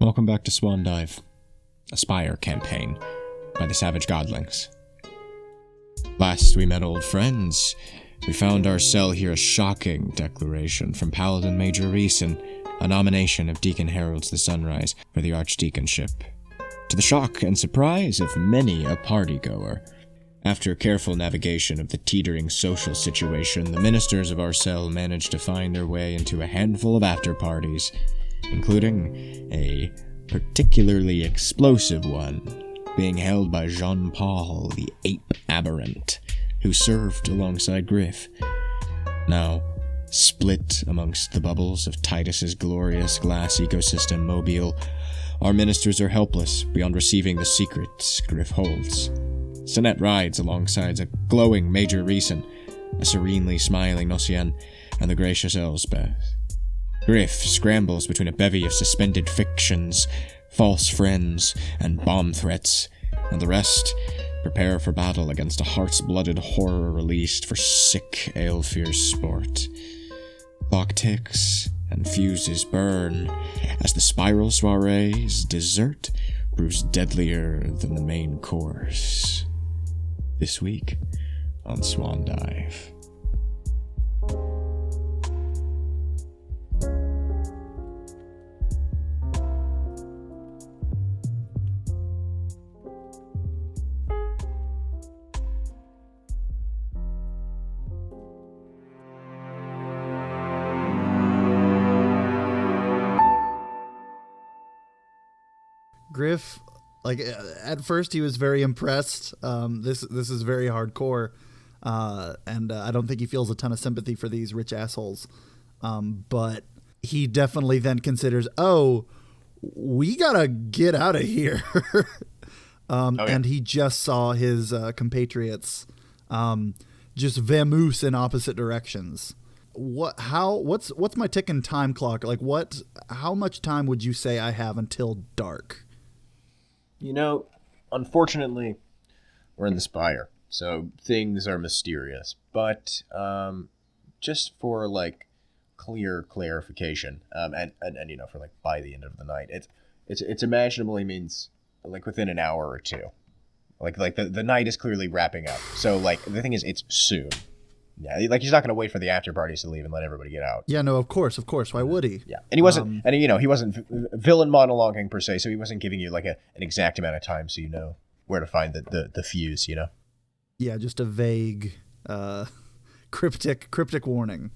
Welcome back to Swan Dive, a Spire campaign by the Savage Godlings. Last we met old friends, we found our cell here a shocking declaration from Paladin Major Reeson, a nomination of Deacon Harold's the Sunrise for the Archdeaconship. To the shock and surprise of many a partygoer, after careful navigation of the teetering social situation, the ministers of our cell managed to find their way into a handful of after-parties, including a particularly explosive one, being held by Jean-Paul, the ape aberrant, who served alongside Griff. Now, split amongst the bubbles of Titus's glorious glass ecosystem mobile, our ministers are helpless beyond receiving the secrets Griff holds. Sinette rides alongside a glowing Major Reeson, a serenely smiling Nocian, and the gracious Elsbeth. Griff scrambles between a bevy of suspended fictions, false friends, and bomb threats, and the rest prepare for battle against a heart's-blooded horror released for sick ale-fierce sport. Clock ticks, and fuses burn, as the Spiral Soiree's dessert proves deadlier than the main course. This week on Swan Dive. Griff, like, at first he was very impressed. This is very hardcore, and I don't think he feels a ton of sympathy for these rich assholes. But he definitely then considers, we gotta get out of here. And he just saw his compatriots just vamoose in opposite directions. What's my ticking time clock? Like, how much time would you say I have until dark? You know, unfortunately, we're in the Spire, so things are mysterious. But just for like clear clarification, and you know, for like by the end of the night, it's imaginably means like within an hour or two. Like the night is clearly wrapping up. So like the thing is, it's soon. Yeah, like he's not going to wait for the after parties to leave and let everybody get out. Yeah, no, of course. Why would he? Yeah, and he wasn't, he wasn't villain monologuing per se, so he wasn't giving you like an exact amount of time, so you know where to find the fuse, you know. Yeah, just a vague, cryptic warning.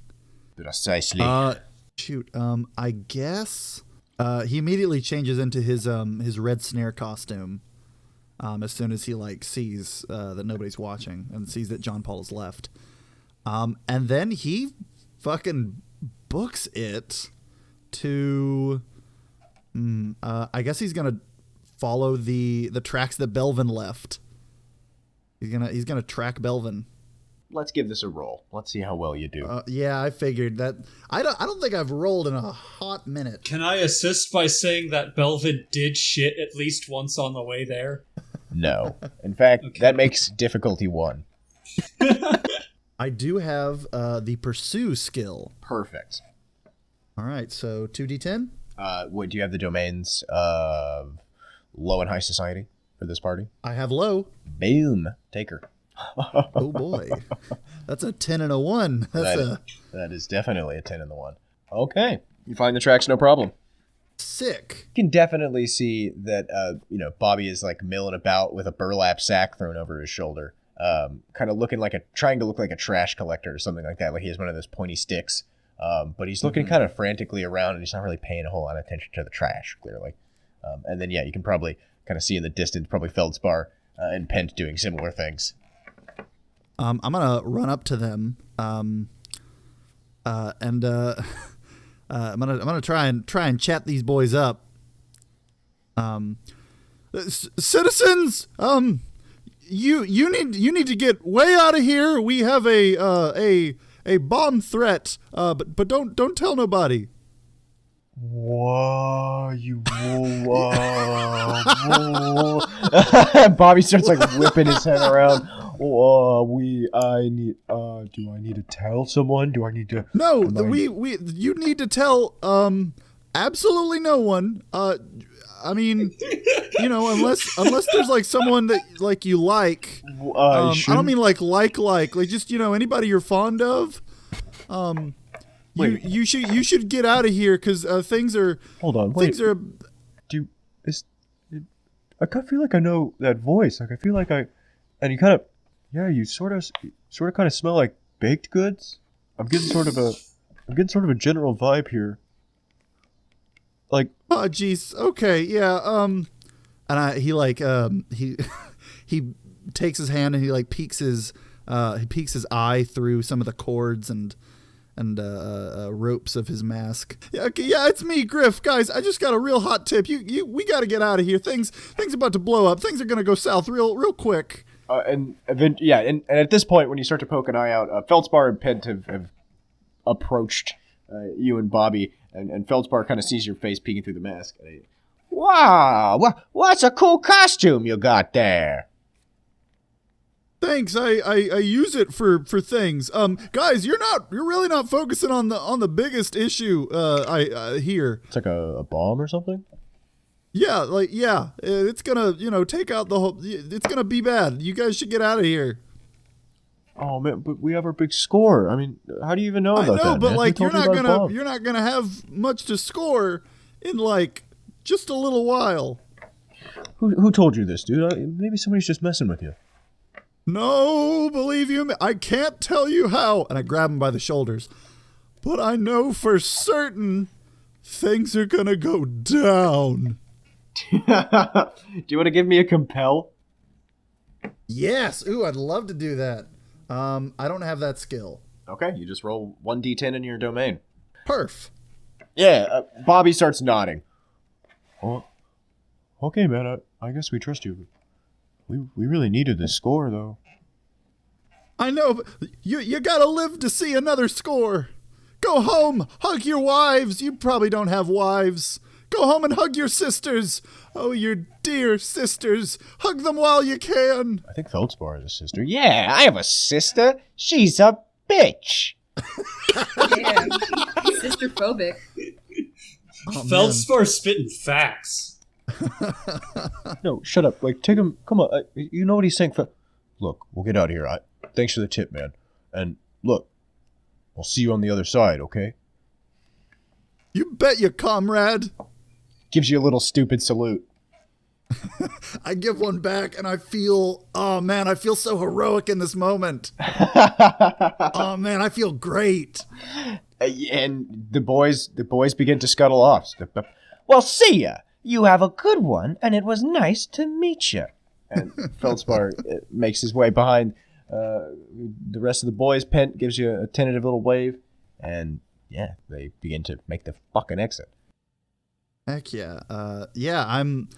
Precisely. I guess he immediately changes into his red snare costume, as soon as he sees that nobody's watching and sees that John Paul has left. And then he fucking books it to, I guess he's gonna follow the tracks that Belvin left. He's gonna track Belvin. Let's give this a roll. Let's see how well you do. Yeah, I figured that. I don't think I've rolled in a hot minute. Can I assist by saying that Belvin did shit at least once on the way there? No. In fact, That makes difficulty 1. I do have the pursue skill. Perfect. All right, so 2d10? Do you have the domains of low and high society for this party? I have low. Boom. Take her. Oh boy. That's a 10 and a 1. That is definitely a 10 and the 1. Okay. You find the tracks, no problem. Sick. You can definitely see that, Bobby is like milling about with a burlap sack thrown over his shoulder. Kind of trying to look like a trash collector or something like that. Like he has one of those pointy sticks. But he's looking kind of frantically around and he's not really paying a whole lot of attention to the trash, clearly. And then, you can probably kind of see in the distance, probably Feldspar and Pent doing similar things. I'm going to run up to them. I'm going to try and chat these boys up. Citizens, You need to get way out of here. We have a bomb threat. But don't tell nobody. Whoa, Bobby starts whipping his head around. Whoa, do I need to tell someone? Do I need to? No, you need to tell Absolutely no one. I mean, unless there's like someone that like you like. I don't mean like just anybody you're fond of. You should get out of here because things are. Hold on, wait. Things are. I kind of feel like I know that voice. Like I feel like and you kind of, you sort of kind of smell like baked goods. I'm getting sort of a general vibe here. Like, oh jeez, okay, yeah, and he he takes his hand and he like peeks his eye through some of the cords and ropes of his mask. Yeah, okay, yeah, it's me, Griff. Guys, I just got a real hot tip. We got to get out of here. Things about to blow up. Things are gonna go south real quick. And at this point, when you start to poke an eye out, Feldspar and Pent have approached you and Bobby, and Feldspar kind of sees your face peeking through the mask. Wow, what's a cool costume you got there? Thanks. I use it for things. Guys, you're really not focusing on the biggest issue. Here. It's like a bomb or something. Yeah, it's gonna take out the whole. It's gonna be bad. You guys should get out of here. Oh man, but we have our big score. I mean, how do you even know about that? I know, but man? like you're not gonna have much to score in like just a little while. Who told you this, dude? Maybe somebody's just messing with you. No, believe you me, I can't tell you how. And I grab him by the shoulders, but I know for certain things are gonna go down. Do you want to give me a compel? Yes. Ooh, I'd love to do that. I don't have that skill. Okay, you just roll 1d10 in your domain. Perf. Yeah, Bobby starts nodding. Oh, okay, man. I guess we trust you. We really needed this score, though. I know, but you gotta live to see another score. Go home, hug your wives. You probably don't have wives. Go home and hug your sisters. Oh, your dear sisters. Hug them while you can. I think Feldspar has a sister. Yeah, I have a sister. She's a bitch. Yeah, sister phobic. Oh, Feldspar spitting facts. No, shut up. Like, take him. Come on. You know what he's saying. Look, we'll get out of here. Thanks for the tip, man. And look, I'll see you on the other side, okay? You bet you, comrade. Gives you a little stupid salute. I give one back and I feel so heroic in this moment. Oh man, I feel great. And the boys begin to scuttle off. Well, see ya. You have a good one, and it was nice to meet you. And Feldspar makes his way behind the rest of the boys. Pent gives you a tentative little wave, and yeah, they begin to make the fucking exit. Heck yeah. I'm...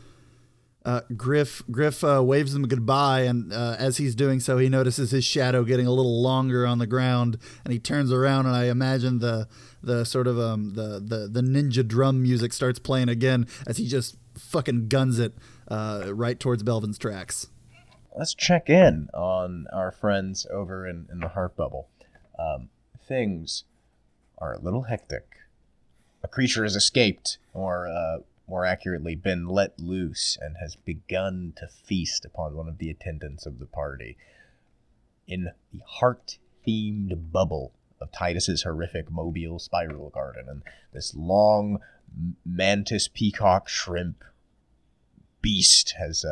Griff waves him goodbye, and as he's doing so, he notices his shadow getting a little longer on the ground, and he turns around, and I imagine the sort of the ninja drum music starts playing again as he just fucking guns it right towards Belvin's tracks. Let's check in on our friends over in the Heart Bubble. Things are a little hectic. A creature has escaped, or more accurately, been let loose and has begun to feast upon one of the attendants of the party. In the heart-themed bubble of Titus's horrific mobile spiral garden, and this long mantis peacock shrimp beast has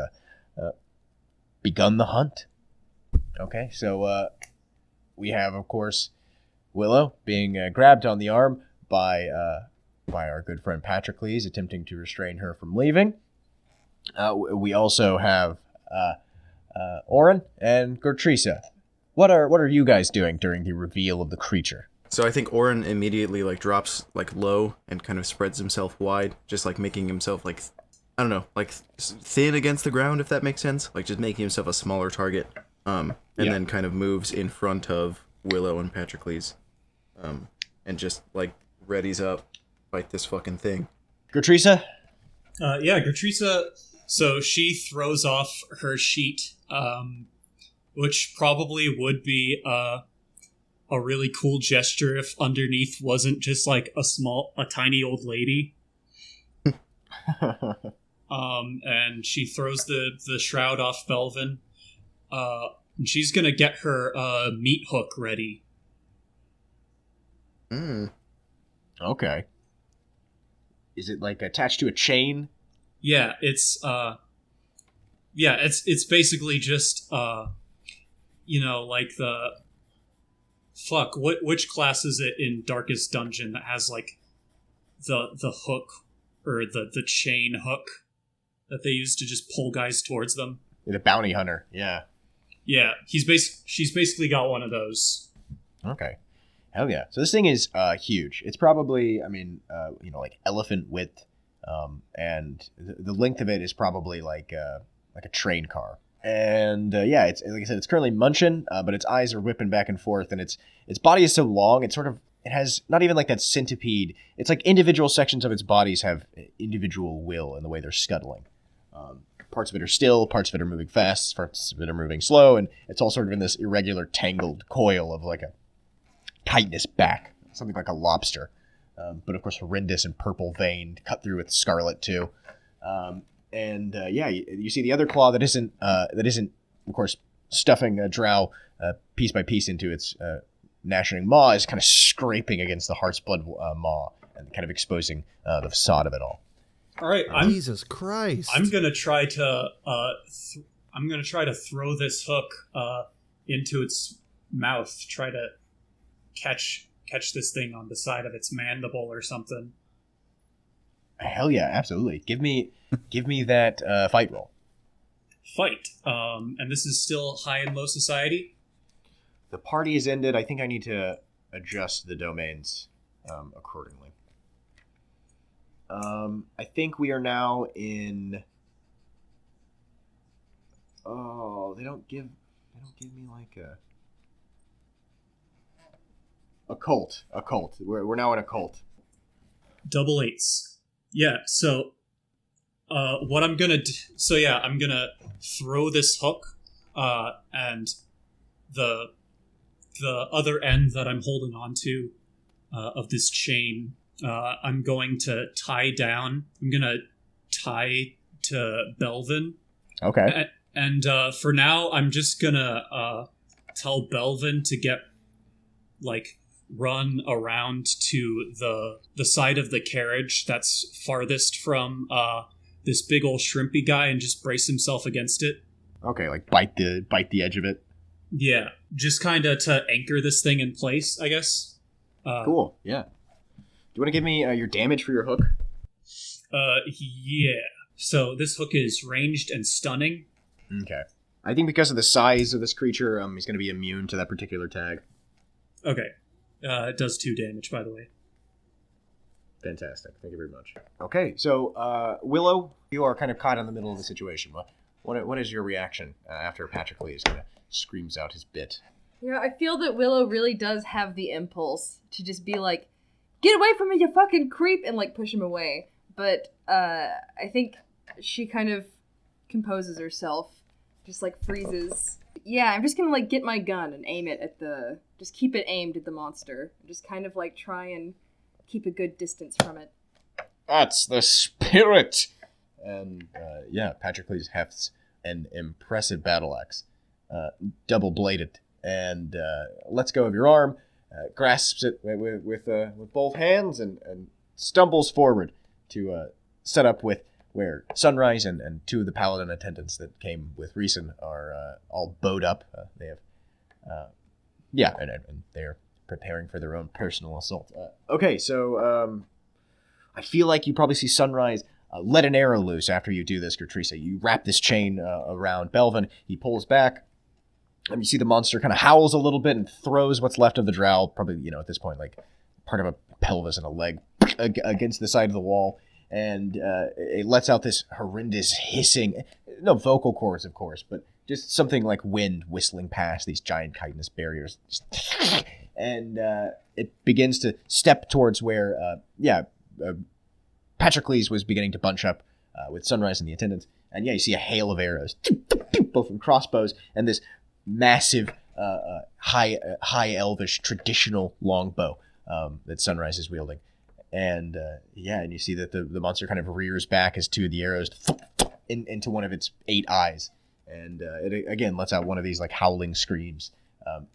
begun the hunt. Okay, so we have, of course, Willow being grabbed on the arm by our good friend Patrocles, attempting to restrain her from leaving. We also have Oren and Gertrisa. What are you guys doing during the reveal of the creature? So I think Oren immediately drops low and kind of spreads himself wide, just making himself thin against the ground, if that makes sense. Just making himself a smaller target. And then kind of moves in front of Willow and Patrocles. And just readies up. Fight this fucking thing. Gertrisa? Gertrisa, so she throws off her sheet, which probably would be a really cool gesture if underneath wasn't just a tiny old lady. And she throws the shroud off Belvin. And she's gonna get her meat hook ready. Okay. Is it like attached to a chain? Yeah, it's basically just like the fuck. Which class is it in Darkest Dungeon that has like the hook or the chain hook that they use to just pull guys towards them? The bounty hunter. Yeah. Yeah, she's basically got one of those. Okay. Hell yeah. So this thing is huge. It's probably, like elephant width. And the length of it is probably like a train car. And it's like I said, it's currently munching, but its eyes are whipping back and forth, and its body is so long, it has not even like that centipede. It's like individual sections of its bodies have individual will in the way they're scuttling. Parts of it are still, parts of it are moving fast, parts of it are moving slow, and it's all sort of in this irregular, tangled coil of like a chitinous back, something like a lobster. But of course horrendous and purple veined, cut through with scarlet too. You see the other claw that isn't, of course, stuffing a drow piece by piece into its gnashing maw is kind of scraping against the heart's blood maw and kind of exposing the facade of it all. All right, Jesus Christ! I'm gonna try to throw this hook into its mouth. Try to catch this thing on the side of its mandible or something. Hell yeah, absolutely. Give me that fight roll. Fight. And this is still high and low society? The party is ended. I think I need to adjust the domains accordingly. I think we are now in... Oh, they don't give me like a cult. We're now in a cult. Double 8s. Yeah, so what I'm gonna do... So yeah, I'm gonna throw this hook, and the other end that I'm holding on to of this chain, I'm going to tie down. I'm gonna tie to Belvin. Okay. And for now, I'm just gonna tell Belvin to get, like, run around to the side of the carriage that's farthest from this big old shrimpy guy and just brace himself against it. Okay, like bite the edge of it. Yeah, just kind of to anchor this thing in place, I guess. Cool, yeah. Do you want to give me your damage for your hook? Yeah. So this hook is ranged and stunning. Okay. I think because of the size of this creature, he's going to be immune to that particular tag. Okay. It does 2 damage, by the way. Fantastic. Thank you very much. Okay, so Willow, you are kind of caught in the middle of the situation. What is your reaction after Patrick Lee kind of screams out his bit? Yeah, I feel that Willow really does have the impulse to just be like, "Get away from me, you fucking creep!" and like push him away. But I think she kind of composes herself, just like freezes. Yeah, I'm just gonna like get my gun and aim it at just keep it aimed at the monster. Just kind of like try and keep a good distance from it. That's the spirit! And Patrick Lee hefts an impressive battle axe, double-bladed, and lets go of your arm, grasps it with both hands, and stumbles forward to set up with where Sunrise and 2 of the paladin attendants that came with Reeson are all bowed up. They have, and they're preparing for their own personal assault. Okay, so I feel like you probably see Sunrise let an arrow loose after you do this, Gertrisa. You wrap this chain around Belvin. He pulls back, and you see the monster kind of howls a little bit and throws what's left of the drow, probably, at this point, like part of a pelvis and a leg, against the side of the wall. And it lets out this horrendous hissing, no vocal cords, of course, but just something like wind whistling past these giant chitinous barriers. And it begins to step towards where, Patrocles was beginning to bunch up with Sunrise and the attendants. And you see a hail of arrows, both from crossbows and this massive, high elvish traditional longbow that Sunrise is wielding. And and you see that the monster kind of rears back as two of the arrows into one of its 8 eyes. And it again lets out one of these like howling screams.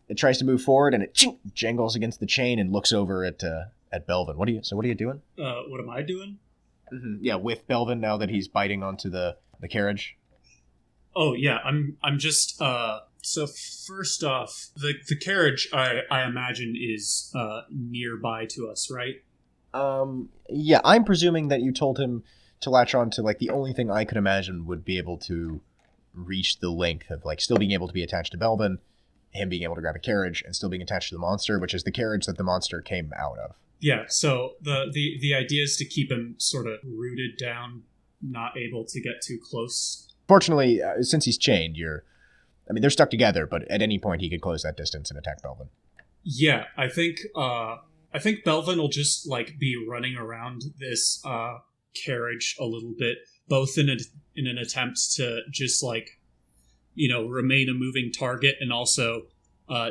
It tries to move forward and it jangles against the chain and looks over at Belvin. What are you doing? What am I doing? Mm-hmm. Yeah, with Belvin now that he's biting onto the carriage. Oh yeah, I'm just so first off, the carriage I imagine is nearby to us, right? Yeah, I'm presuming that you told him to latch on to like the only thing I could imagine would be able to reach the length of like still being able to be attached to Belvin, him being able to grab a carriage and still being attached to the monster, which is the carriage that the monster came out of. Yeah, so the idea is to keep him sort of rooted down, not able to get too close. Fortunately, since he's chained, they're stuck together, but at any point he could close that distance and attack Belvin. Yeah, I think Belvin will just like be running around this carriage a little bit, both in an attempt to just like, remain a moving target and also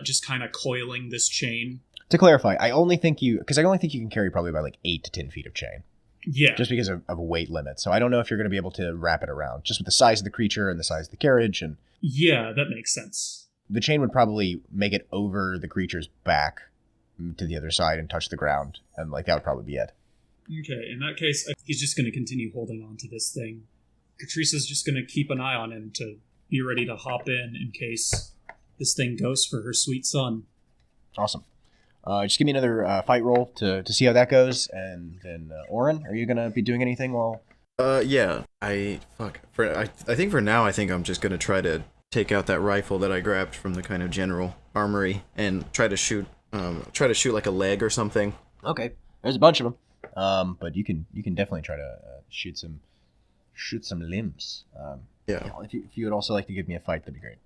just kind of coiling this chain. To clarify, I only think you can carry probably about like 8 to 10 feet of chain. Yeah. Just because of a weight limit. So I don't know if you're going to be able to wrap it around, just with the size of the creature and the size of the carriage. And yeah, that makes sense. The chain would probably make it over the creature's back to the other side and touch the ground. And like that would probably be it. Okay, in that case, he's just going to continue holding on to this thing. Catrice's just going to keep an eye on him to be ready to hop in case this thing goes for her sweet son. Awesome. Just give me another fight roll to see how that goes, and then Oren, are you gonna be doing anything while? Yeah. I think for now, I think I'm just gonna try to take out that rifle that I grabbed from the kind of general armory and try to shoot like a leg or something. Okay. There's a bunch of them, but you can definitely try to shoot some limbs. Yeah. If you would also like to give me a fight, that'd be great.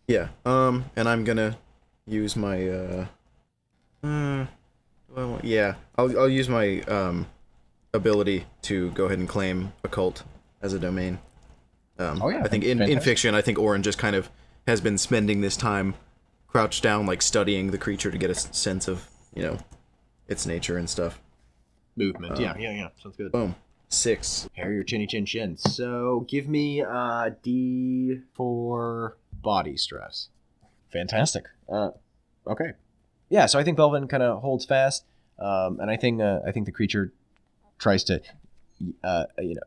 Yeah. And I'm gonna use my I'll use my ability to go ahead and claim occult as a domain. I think in fiction, I think Oren just kind of has been spending this time crouched down, like studying the creature to get a sense of, its nature and stuff. Movement. Yeah. Sounds good. Boom. 6. Hair your chinny chin chin. So give me a D4 body stress. Fantastic. Okay. Yeah, so I think Belvin kind of holds fast, and I think the creature tries to,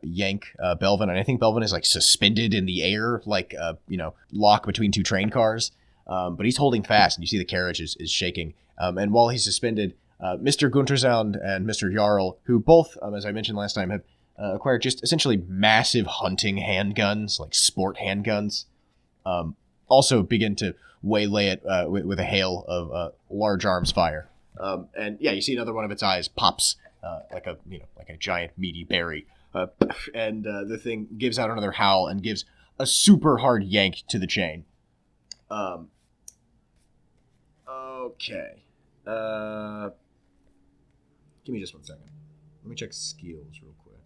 yank Belvin, and I think Belvin is like suspended in the air, like lock between 2 train cars, but he's holding fast, and you see the carriage is shaking, and while he's suspended, Mr. Guntersound and Mr. Jarl, who both, as I mentioned last time, have acquired just essentially massive hunting handguns, like sport handguns, also begin to waylay it with a hail of large arms fire. And yeah, you see another one of its eyes pops like a giant meaty berry, and the thing gives out another howl and gives a super hard yank to the chain. Okay. Give me just 1 second. Let me check skills real quick.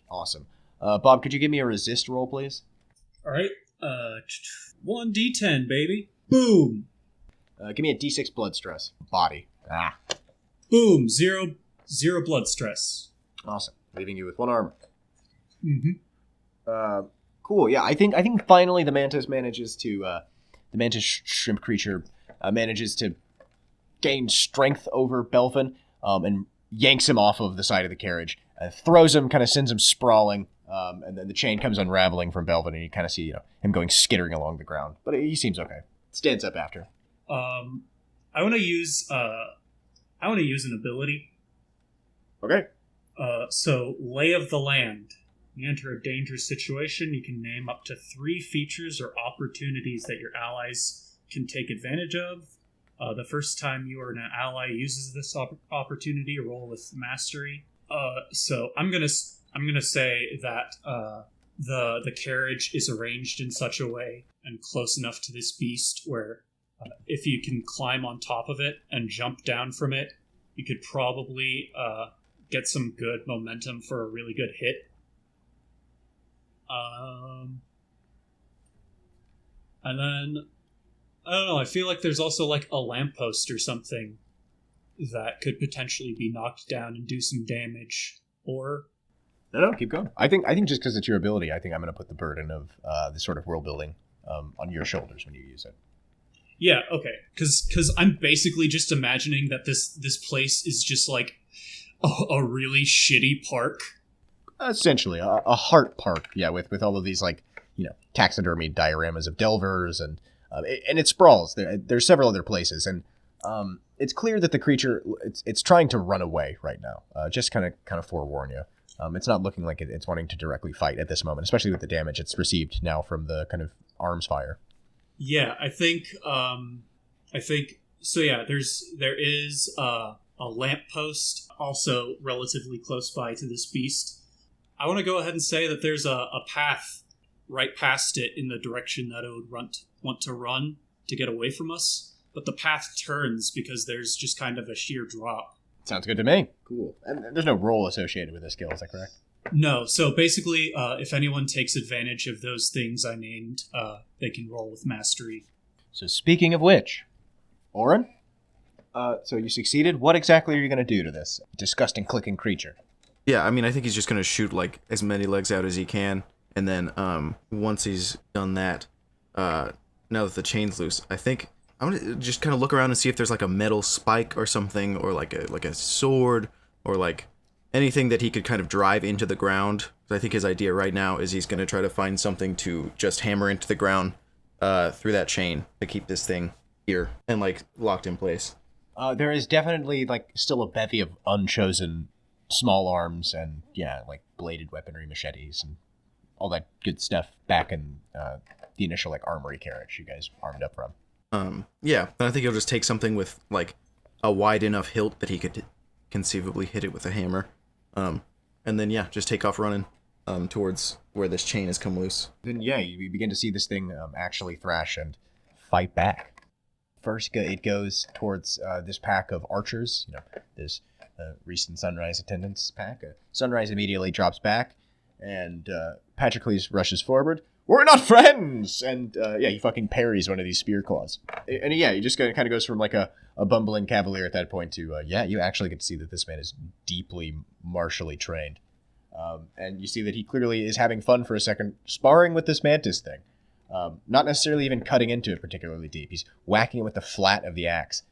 Awesome. Bob, could you give me a resist roll, please? All right. 1d10, baby. Boom. Give me a d6 blood stress. Body. Boom. Zero blood stress. Awesome. Leaving you with 1 armor. Mm-hmm. Cool. Yeah, I think finally the mantis shrimp creature manages to gain strength over Belvin, and yanks him off of the side of the carriage, throws him, kind of sends him sprawling. And then the chain comes unraveling from Belvin, and you kind of see him going skittering along the ground. But he seems okay. Stands up after. I want to use an ability. Okay. So Lay of the Land. You enter a dangerous situation. You can name up to 3 features or opportunities that your allies can take advantage of. The first time you or an ally uses this opportunity, roll with mastery. So I'm gonna say that the carriage is arranged in such a way and close enough to this beast where if you can climb on top of it and jump down from it, you could probably get some good momentum for a really good hit. And then I don't know. I feel like there's also like a lamppost or something that could potentially be knocked down and do some damage, or... No, keep going. I think just because it's your ability, I think I'm going to put the burden of the sort of world building on your shoulders when you use it. Yeah, okay. Because I'm basically just imagining that this place is just like a really shitty park. Essentially, a heart park, yeah, with all of these, like, taxidermy dioramas of delvers, and it sprawls. There's several other places, and it's clear that the creature, it's trying to run away right now. Just kind of forewarn you. It's not looking like it's wanting to directly fight at this moment, especially with the damage it's received now from the kind of arms fire. Yeah, I think so. Yeah, there is a lamppost also relatively close by to this beast. I want to go ahead and say that there's a path right past it in the direction that it would want to run to get away from us, but the path turns because there's just kind of a sheer drop. Sounds good to me. Cool. And there's no roll associated with this skill, is that correct? No, so basically, if anyone takes advantage of those things I named, they can roll with mastery. So speaking of which, Oren, so you succeeded. What exactly are you going to do to this disgusting clicking creature? Yeah, I mean, I think he's just going to shoot, like, as many legs out as he can, and then once he's done that, now that the chain's loose, I think I'm going to just kind of look around and see if there's, like, a metal spike or something, or, like a sword, or, like, anything that he could kind of drive into the ground. I think his idea right now is he's going to try to find something to just hammer into the ground through that chain to keep this thing here and, like, locked in place. There is definitely, like, still a bevy of unchosen small arms and, yeah, like, bladed weaponry, machetes, and all that good stuff back in the initial, like, armory carriage you guys armed up from. Yeah, then I think he'll just take something with, like, a wide enough hilt that he could conceivably hit it with a hammer. And then, yeah, just take off running towards where this chain has come loose. Then, yeah, you begin to see this thing actually thrash and fight back. First, it goes towards this pack of archers, this recent Sunrise attendance pack. Sunrise immediately drops back, and Patroclus rushes forward. We're not friends! And, he fucking parries one of these spear claws. And, yeah, he just kind of goes from, like, a bumbling cavalier at that point to, you actually get to see that this man is deeply martially trained. And you see that he clearly is having fun for a second, sparring with this mantis thing. Not necessarily even cutting into it particularly deep. He's whacking it with the flat of the axe.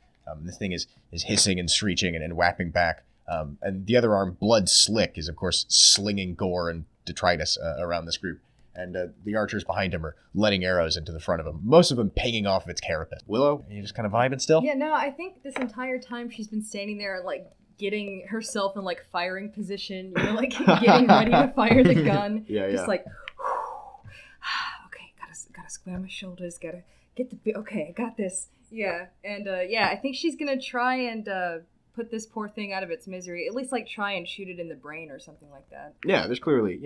This thing is hissing and screeching and whapping back. And the other arm, Blood Slick, is, of course, slinging gore and detritus around this group. And the archers behind him are letting arrows into the front of him, most of them pinging off of its carapace. Willow, are you just kind of vibing still? Yeah, no, I think this entire time she's been standing there, like, getting herself in, like, firing position, like, getting ready to fire the gun. Just like, okay, gotta square my shoulders, gotta get okay, I got this. Yeah, and, I think she's gonna try and, put this poor thing out of its misery. At least, like, try and shoot it in the brain or something like that. Yeah, there's clearly,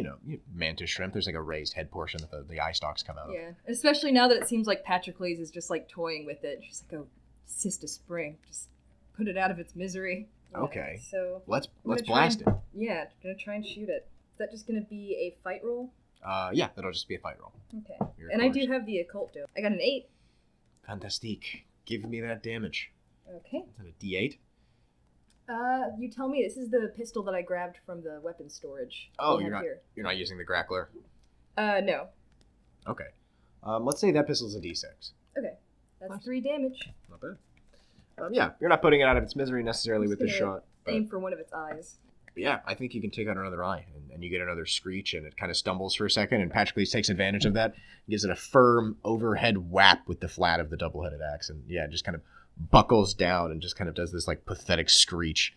mantis shrimp. There's, like, a raised head portion that the eye stalks come out of. Yeah, especially now that it seems like Patroclus is just, like, toying with it. She's like, oh, Sister Spring, just put it out of its misery. Yeah, okay. So let's blast it. Yeah, gonna try and shoot it. Is that just gonna be a fight roll? Yeah, that'll just be a fight roll. Okay. And I do have the occult do. I got an 8. Fantastique. Give me that damage. Okay. Is that a D8? You tell me. This is the pistol that I grabbed from the weapons storage. Oh, you're not using the grappler? No. Okay. Let's say that pistol's a D6. Okay. That's 3 damage. Not bad. Yeah, you're not putting it out of its misery necessarily with this shot. Aim for one of its eyes. But yeah, I think you can take out another eye, and you get another screech, and it kind of stumbles for a second, and Patroclus takes advantage of that, gives it a firm overhead whap with the flat of the double-headed axe, and yeah, just kind of buckles down and just kind of does this, like, pathetic screech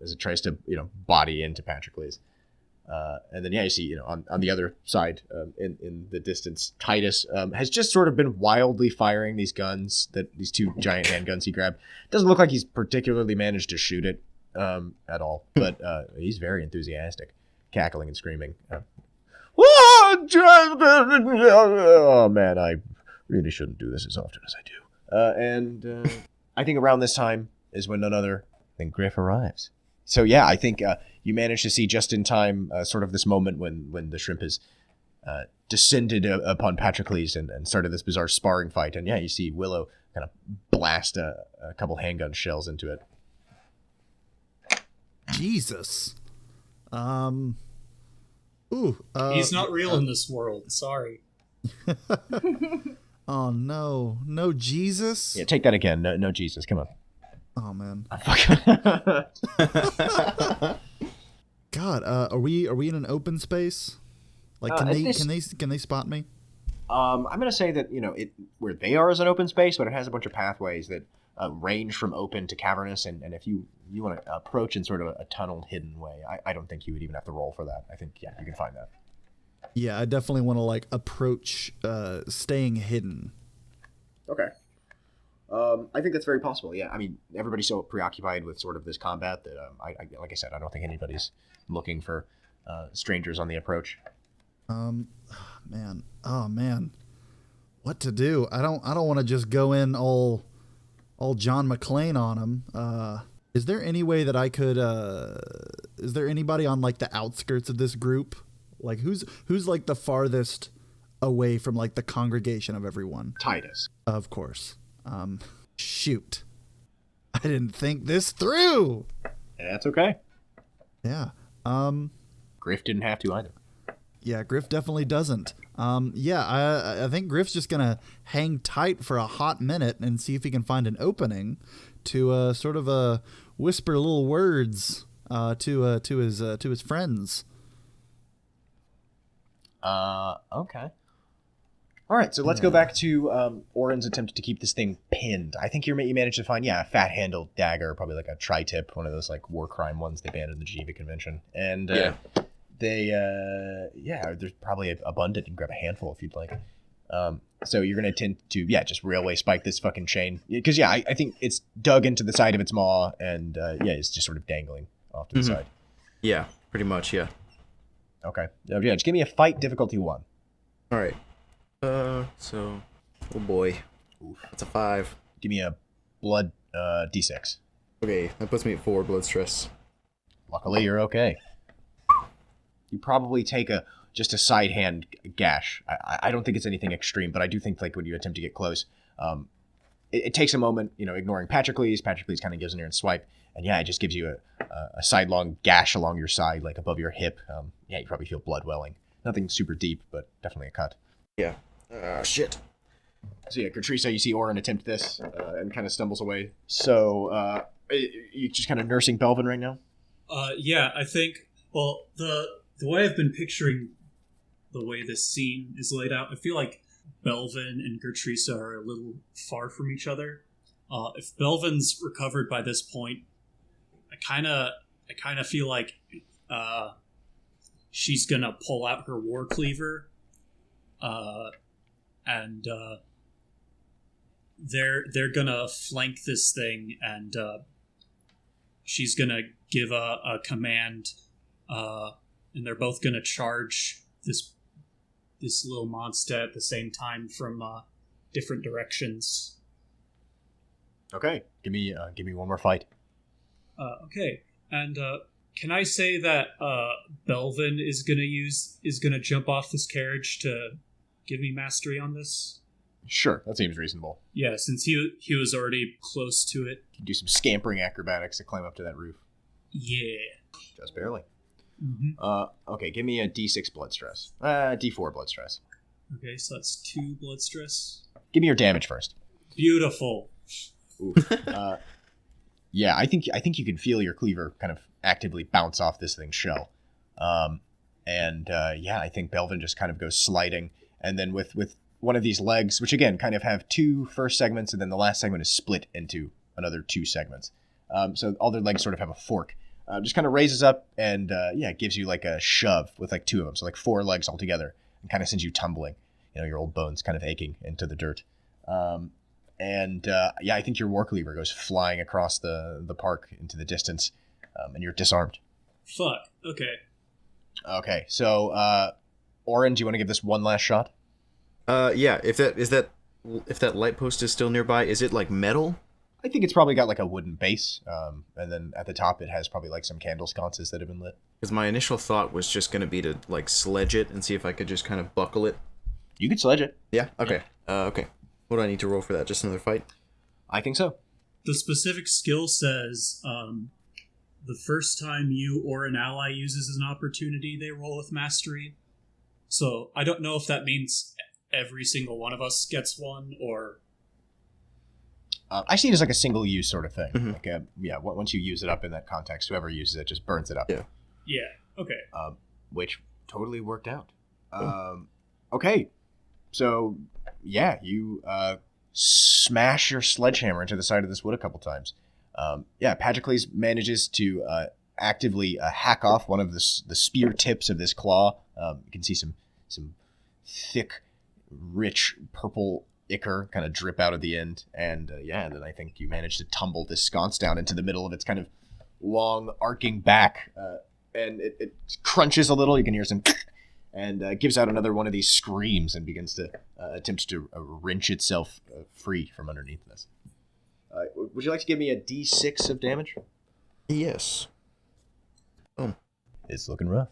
as it tries to, body into Patroclus. And then, yeah, you see, on the other side, in the distance, Titus has just sort of been wildly firing these guns, these 2 giant handguns he grabbed. Doesn't look like he's particularly managed to shoot it at all, but he's very enthusiastic, cackling and screaming. Oh, man, I really shouldn't do this as often as I do. And I think around this time is when none other than Griff arrives. So, yeah, I think you managed to see just in time sort of this moment when the shrimp has descended upon Patroclus and started this bizarre sparring fight. And, yeah, you see Willow kind of blast a couple handgun shells into it. Jesus. He's not real in this world. Sorry. Oh no, no Jesus. Yeah, take that again. No Jesus. Come on. Oh man. God, are we in an open space? Like, can they spot me? I'm gonna say that where they are is an open space, but it has a bunch of pathways that range from open to cavernous, and if you want to approach in sort of a tunneled, hidden way, I don't think you would even have to roll for that. I think you can find that. Yeah, I definitely want to like approach staying hidden. Okay. I think that's very possible. Yeah, I mean, everybody's so preoccupied with sort of this combat that I like I said, I don't think anybody's looking for strangers on the approach. Man, what to do? I don't want to just go in all John McClane on him. Is there any way that I could? Is there anybody on like the outskirts of this group? Like who's like the farthest away from like the congregation of everyone? Titus, of course. Shoot, I didn't think this through. That's okay. Yeah. Griff didn't have to either. Yeah, Griff definitely doesn't. I think Griff's just gonna hang tight for a hot minute and see if he can find an opening to sort of whisper little words to his friends. Okay. All right, so let's go back to Oren's attempt to keep this thing pinned. I think you managed to find, a fat-handled dagger, probably like a tri-tip, one of those like war crime ones they banned in the Geneva Convention. And there's probably abundant. You can grab a handful if you'd like. So you're going to attempt to, just railway spike this fucking chain. Because, I think it's dug into the side of its maw, and, it's just sort of dangling off to the side. Yeah, pretty much, yeah. Okay. Just give me a fight difficulty 1. All right. Oh boy. Oof. That's a 5. Give me a blood D6. Okay, that puts me at 4 blood stress. Luckily, you're okay. You probably take just a side hand gash. I don't think it's anything extreme, but I do think like when you attempt to get close, it takes a moment, ignoring Patrocles. Patrocles kind of gives in here and swipe, and it just gives you a sidelong gash along your side, like above your hip. You probably feel blood welling. Nothing super deep, but definitely a cut. Yeah. Shit. So Gertrisa, you see Oren attempt this and kind of stumbles away. So you just kind of nursing Belvin right now? I think, well, the way I've been picturing the way this scene is laid out, I feel like Belvin and Gertrisa are a little far from each other. If Belvin's recovered by this point, I kind of feel like she's gonna pull out her war cleaver, and they're gonna flank this thing, and she's gonna give a command, and they're both gonna charge this little monster at the same time from different directions. Okay, give me one more fight. Okay, and can I say that Belvin is gonna jump off this carriage to give me mastery on this? Sure, that seems reasonable. Yeah, since he was already close to it. You can do some scampering acrobatics to climb up to that roof. Yeah. Just barely. Mm-hmm. Okay, give me a D6 blood stress. D4 blood stress. Okay, so that's 2 blood stress. Give me your damage first. Beautiful. Ooh. I think you can feel your cleaver kind of actively bounce off this thing's shell. I think Belvin just kind of goes sliding, and then with one of these legs, which again kind of have 2 first segments, and then the last segment is split into another 2 segments. So all their legs sort of have a fork. Just kind of raises up and gives you like a shove with like 2 of them, so like 4 legs all together, and kind of sends you tumbling. Your old bones kind of aching into the dirt. I think your war cleaver goes flying across the park into the distance, and you're disarmed. Fuck. Okay. Okay, so Oren, do you want to give this one last shot? If that light post is still nearby, is it like metal? I think it's probably got like a wooden base, and then at the top it has probably like some candle sconces that have been lit. Because my initial thought was just going to be to like sledge it and see if I could just kind of buckle it. You could sledge it. Yeah. Okay. Okay. What do I need to roll for that? Just another fight? I think so. The specific skill says the first time you or an ally uses an opportunity, they roll with mastery. So I don't know if that means every single one of us gets one, or... I see it as like a single-use sort of thing. Mhm. Like, once you use it up in that context, whoever uses it just burns it up. Yeah. Yeah, okay. Which totally worked out. Okay, so yeah, you smash your sledgehammer into the side of this wood a couple times. Patrocles manages to actively hack off one of the spear tips of this claw. You can see some thick, rich purple ichor kind of drip out of the end, and then I think you manage to tumble this sconce down into the middle of its kind of long arcing back, and it crunches a little. You can hear some and gives out another one of these screams and begins to attempt to wrench itself free from underneath this. Would you like to give me a d6 of damage? Yes. Oh. It's looking rough.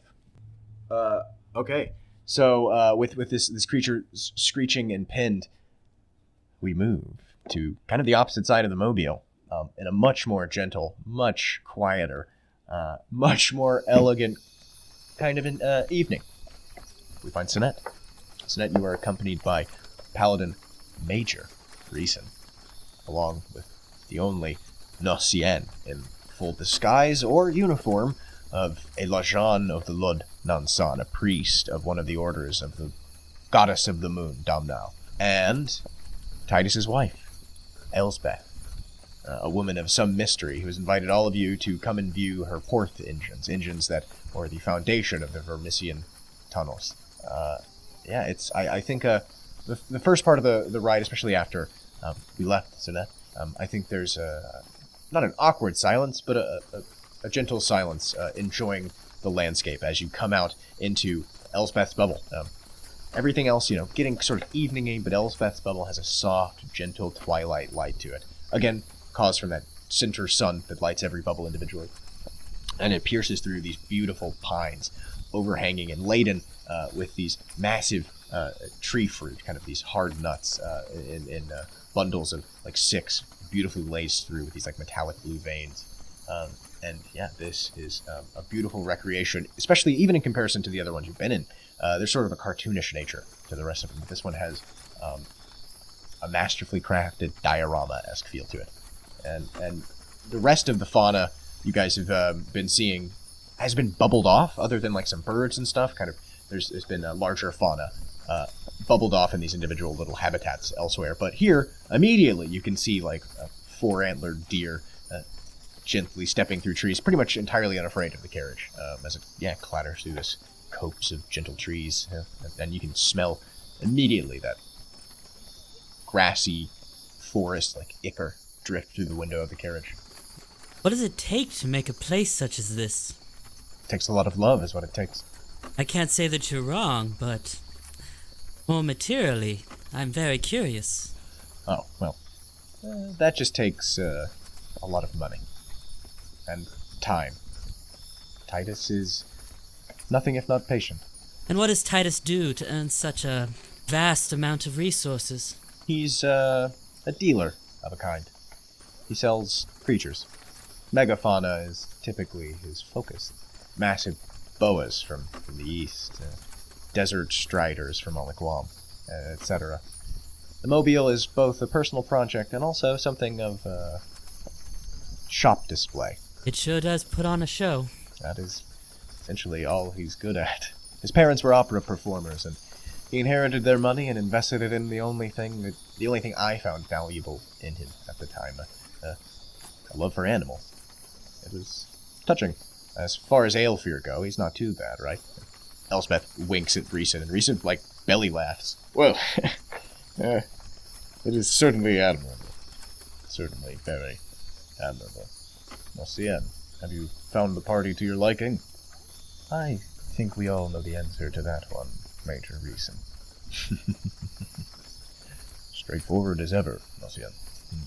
Okay. So with this creature screeching and pinned, we move to kind of the opposite side of the mobile, in a much more gentle, much quieter, much more elegant kind of an evening. We find Sinette. Sinette, you are accompanied by Paladin Major Reason, along with the only Nocien in full disguise or uniform of a Lajan of the Lud Nansan, a priest of one of the orders of the goddess of the moon, Damnau, and Titus's wife, Elsbeth, a woman of some mystery who has invited all of you to come and view her porth engines that are the foundation of the Vermissian tunnels. I think the first part of the ride, especially after we left Sinette, I think there's not an awkward silence, but a gentle silence, enjoying the landscape as you come out into Elspeth's bubble. Everything else, getting sort of evening-y, but Elspeth's bubble has a soft, gentle twilight light to it. Again, caused from that center sun that lights every bubble individually. And it pierces through these beautiful pines, overhanging and laden with these massive tree fruit, kind of these hard nuts in bundles of like 6, beautifully laced through with these like metallic blue veins. This is a beautiful recreation, especially even in comparison to the other ones you've been in. There's sort of a cartoonish nature to the rest of them. This one has a masterfully crafted diorama-esque feel to it. And the rest of the fauna you guys have been seeing has been bubbled off, other than like some birds and stuff. Kind of, there's been a larger fauna bubbled off in these individual little habitats elsewhere. But here, immediately, you can see like a 4-antlered deer gently stepping through trees, pretty much entirely unafraid of the carriage, as it clatters through this copse of gentle trees. And you can smell immediately that grassy forest, like ichor, drift through the window of the carriage. What does it take to make a place such as this? It takes a lot of love, is what it takes. I can't say that you're wrong, but more materially, I'm very curious. Oh, well, that just takes a lot of money. And time. Titus is nothing if not patient. And what does Titus do to earn such a vast amount of resources? He's a dealer of a kind. He sells creatures. Megafauna is typically his focus. Massive boas from the east, desert striders from Aliquam, etc. The mobile is both a personal project and also something of a shop display. It sure does put on a show. That is essentially all he's good at. His parents were opera performers, and he inherited their money and invested it in the only thing I found valuable in him at the time, a love for animals. It was touching. As far as Aelfir go, he's not too bad, right? Elspeth winks at Reason, and Reason, belly laughs. Well, it is certainly admirable. Certainly very admirable. Nocien, have you found the party to your liking? I think we all know the answer to that one, Major Reason. Straightforward as ever, Nocien.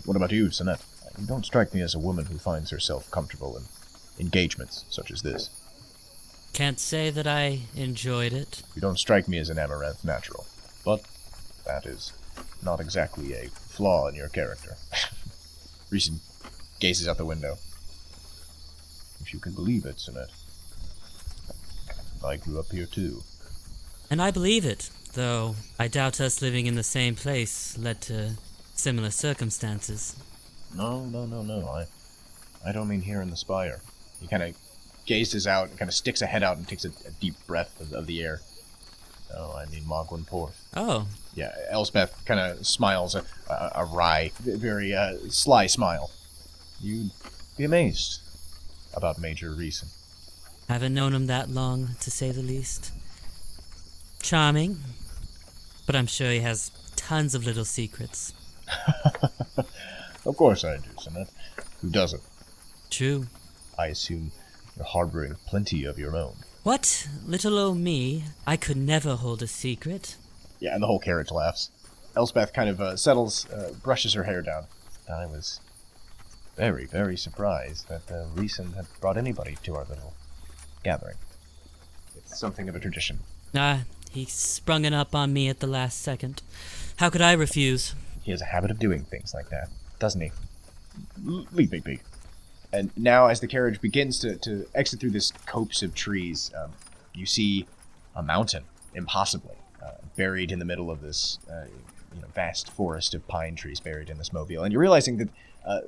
What about you, Sinette? You don't strike me as a woman who finds herself comfortable in engagements such as this. Can't say that I enjoyed it. You don't strike me as an Amaranth natural, but that is not exactly a flaw in your character. Reason gazes out the window. if you can believe it, Sinet. I grew up here too. And I believe it, though I doubt us living in the same place led to similar circumstances. No. I don't mean here in the Spire. He kind of gazes out and kind of sticks a head out and takes a deep breath of the air. Oh, I mean Mogwin Porth. Oh. Yeah, Elspeth kind of smiles a wry, very sly smile. You'd be amazed about Major Reeson. Haven't known him that long, to say the least. Charming, but I'm sure he has tons of little secrets. Of course I do, Sinet. Who doesn't? True. I assume you're harboring plenty of your own. What? Little old me? I could never hold a secret. Yeah, and the whole carriage laughs. Elspeth kind of settles, brushes her hair down. I was very, very surprised that Reeson had brought anybody to our little gathering. It's something of a tradition. He sprung it up on me at the last second. How could I refuse? He has a habit of doing things like that, doesn't he? Leave Bigby. And now, as the carriage begins to exit through this copse of trees, you see a mountain, impossibly, buried in the middle of this vast forest of pine trees buried in this mobile. And you're realizing that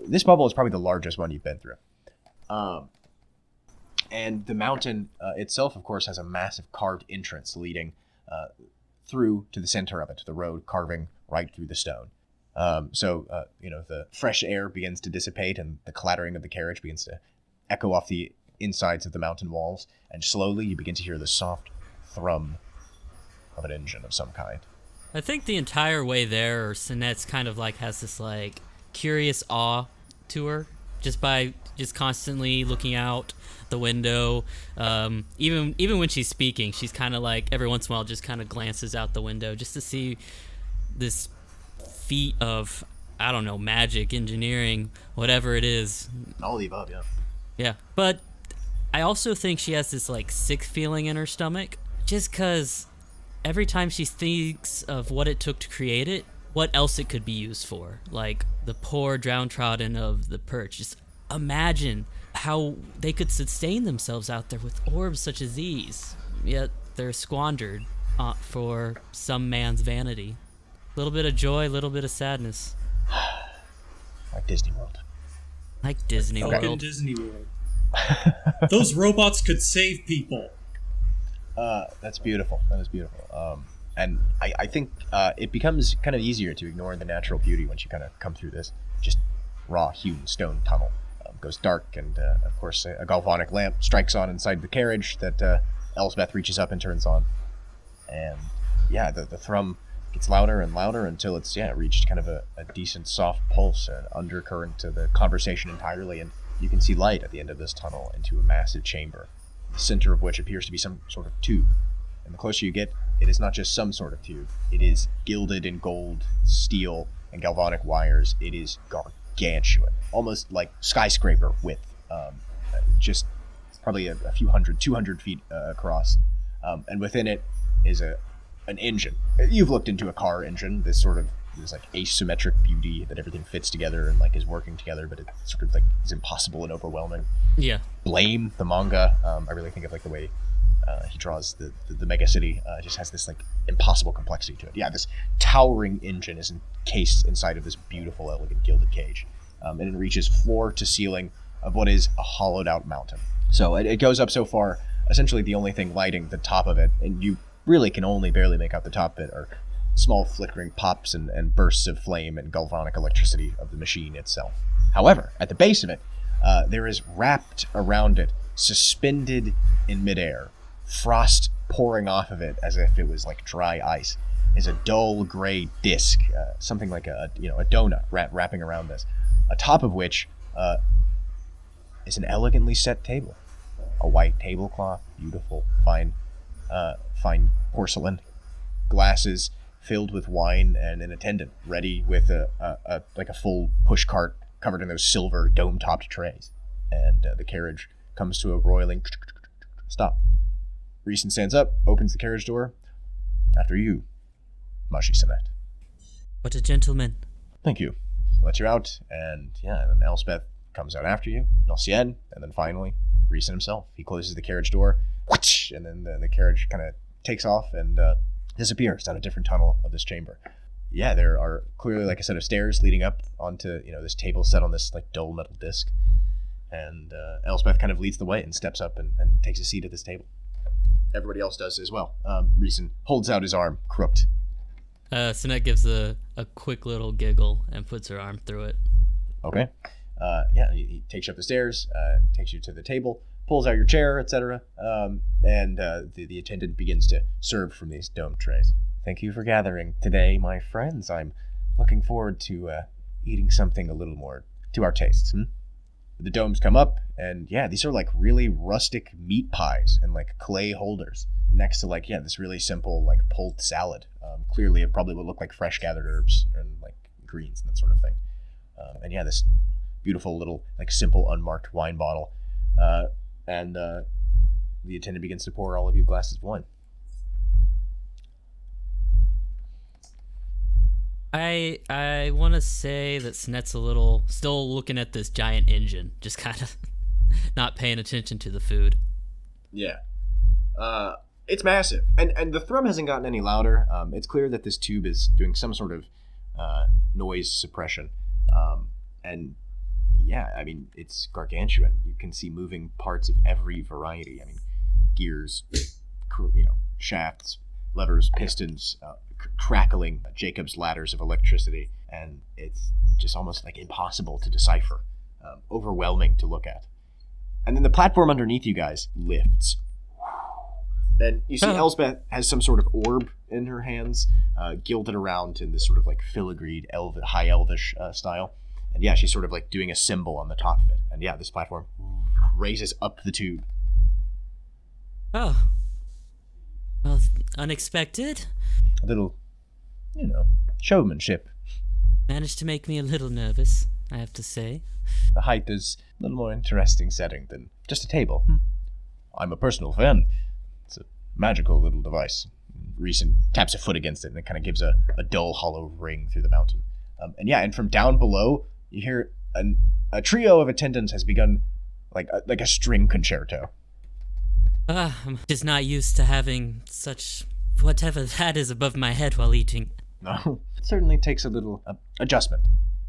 this bubble is probably the largest one you've been through. And the mountain itself, of course, has a massive carved entrance leading through to the center of it, to the road, carving right through the stone. The fresh air begins to dissipate and the clattering of the carriage begins to echo off the insides of the mountain walls, and slowly you begin to hear the soft thrum of an engine of some kind. I think the entire way there, Sinet's kind of like has this like curious awe to her, just by just constantly looking out the window. Even when she's speaking, she's kind of like every once in a while just kind of glances out the window just to see this feat of, I don't know, magic, engineering, whatever it is. All the above, yeah. Yeah, but I also think she has this like sick feeling in her stomach, just because every time she thinks of what it took to create it, what else it could be used for, like the poor downtrodden of the perch. Just imagine how they could sustain themselves out there with orbs such as these, yet they're squandered for some man's vanity. A little bit of joy, a little bit of sadness. Like Disney World. Like Disney Fucking World. Disney World. Those robots could save people. That's beautiful. That is beautiful. And I think it becomes kind of easier to ignore the natural beauty once you kind of come through this just raw hewn stone tunnel. Goes dark, and of course a galvanic lamp strikes on inside the carriage that Elspeth reaches up and turns on. And yeah, the thrum gets louder and louder until it's reached kind of a decent soft pulse, an undercurrent to the conversation entirely, and you can see light at the end of this tunnel into a massive chamber, the center of which appears to be some sort of tube. And the closer you get, it is not just some sort of tube. It is gilded in gold, steel, and galvanic wires. It is gargantuan, almost like skyscraper width, just probably a few 200 feet across. And within it is an engine. You've looked into a car engine, this like asymmetric beauty that everything fits together and like is working together, but it sort of like is impossible and overwhelming. Yeah. Blame, the manga, I really think of like the way he draws the mega city, just has this like impossible complexity to it. Yeah, this towering engine is encased inside of this beautiful, elegant gilded cage, and it reaches floor to ceiling of what is a hollowed out mountain. So it goes up so far, essentially the only thing lighting the top of it, and you really can only barely make out the top bit, are small flickering pops and bursts of flame and galvanic electricity of the machine itself. However, at the base of it, there is wrapped around it, suspended in midair, frost pouring off of it as if it was like dry ice, is a dull gray disc, something like a donut wrapping around this, atop of which is an elegantly set table, a white tablecloth, beautiful, fine porcelain, glasses filled with wine, and an attendant ready with a full push cart covered in those silver dome-topped trays. And the carriage comes to a roiling stop. Reeson stands up, opens the carriage door. After you, Mashi Sinet. What a gentleman. Thank you. Let you out, and then Elspeth comes out after you, Nocien, and then finally Reason himself. He closes the carriage door, and then the carriage kind of takes off and disappears down a different tunnel of this chamber. Yeah, there are clearly like a set of stairs leading up onto, this table set on this like dull metal disc. And Elspeth kind of leads the way and steps up and takes a seat at this table. Everybody else does as well. Reason holds out his arm, crooked. Sinette gives a quick little giggle and puts her arm through it. Okay. He takes you up the stairs, takes you to the table, pulls out your chair, etc. And the attendant begins to serve from these dome trays. Thank you for gathering today, my friends. I'm looking forward to eating something a little more to our tastes. The domes come up, and these are like really rustic meat pies and like clay holders next to this really simple like pulled salad. Clearly it probably would look like fresh gathered herbs and like greens and that sort of thing. This beautiful little like simple unmarked wine bottle. And the attendant begins to pour all of you glasses of wine. I want to say that Snet's a little still looking at this giant engine, just kind of not paying attention to the food. Yeah. It's massive. And the thrum hasn't gotten any louder. It's clear that this tube is doing some sort of noise suppression. It's gargantuan. You can see moving parts of every variety. Gears, shafts, levers, pistons, crackling Jacob's ladders of electricity, and it's just almost like impossible to decipher, overwhelming to look at. And then the platform underneath you guys lifts, and you see Elspeth has some sort of orb in her hands, gilded around in this sort of like filigreed high elvish style, and she's sort of like doing a symbol on the top of it, and this platform raises up the tube. Oh, well, unexpected. A little, showmanship. Managed to make me a little nervous, I have to say. The height is a little more interesting setting than just a table. I'm a personal fan. It's a magical little device. Reason taps a foot against it, and it kind of gives a dull, hollow ring through the mountain. And from down below, you hear a trio of attendants has begun like a string concerto. I'm just not used to having such whatever that is above my head while eating. No, it certainly takes a little adjustment.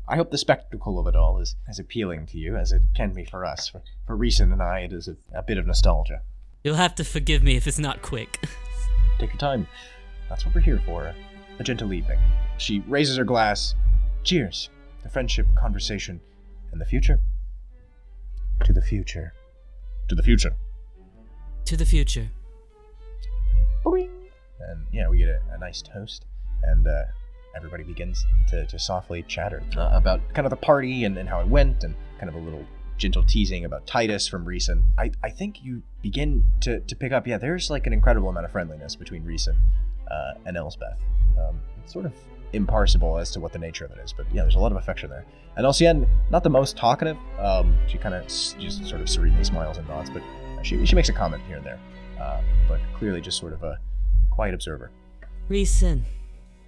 I hope the spectacle of it all is as appealing to you as it can be for us. For Reason and I, it is a bit of nostalgia. You'll have to forgive me if it's not quick. Take your time. That's what we're here for. A gentle evening. She raises her glass. Cheers. To friendship, conversation, and the future. To the future. To the future. To the future. Boing. And we get a nice toast, and everybody begins to softly chatter about kind of the party and how it went, and kind of a little gentle teasing about Titus from Reason. I think you begin to pick up, there's like an incredible amount of friendliness between Reason and Elspeth. It's sort of imparsible as to what the nature of it is, but there's a lot of affection there. And Elsienne, not the most talkative, she kind of just sort of serenely smiles and nods, but she makes a comment here and there, but clearly just sort of a quiet observer. Reason,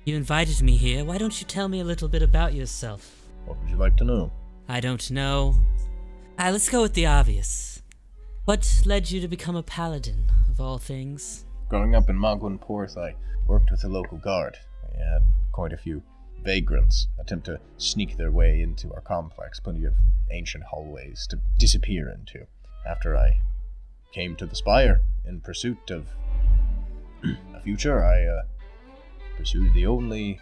you invited me here. Why don't you tell me a little bit about yourself? What would you like to know? I don't know. Let's go with the obvious. What led you to become a paladin, of all things? Growing up in Magwin Porth, I worked with the local guard. We had quite a few vagrants attempt to sneak their way into our complex, plenty of ancient hallways to disappear into. After I came to the Spire in pursuit of a future, I pursued the only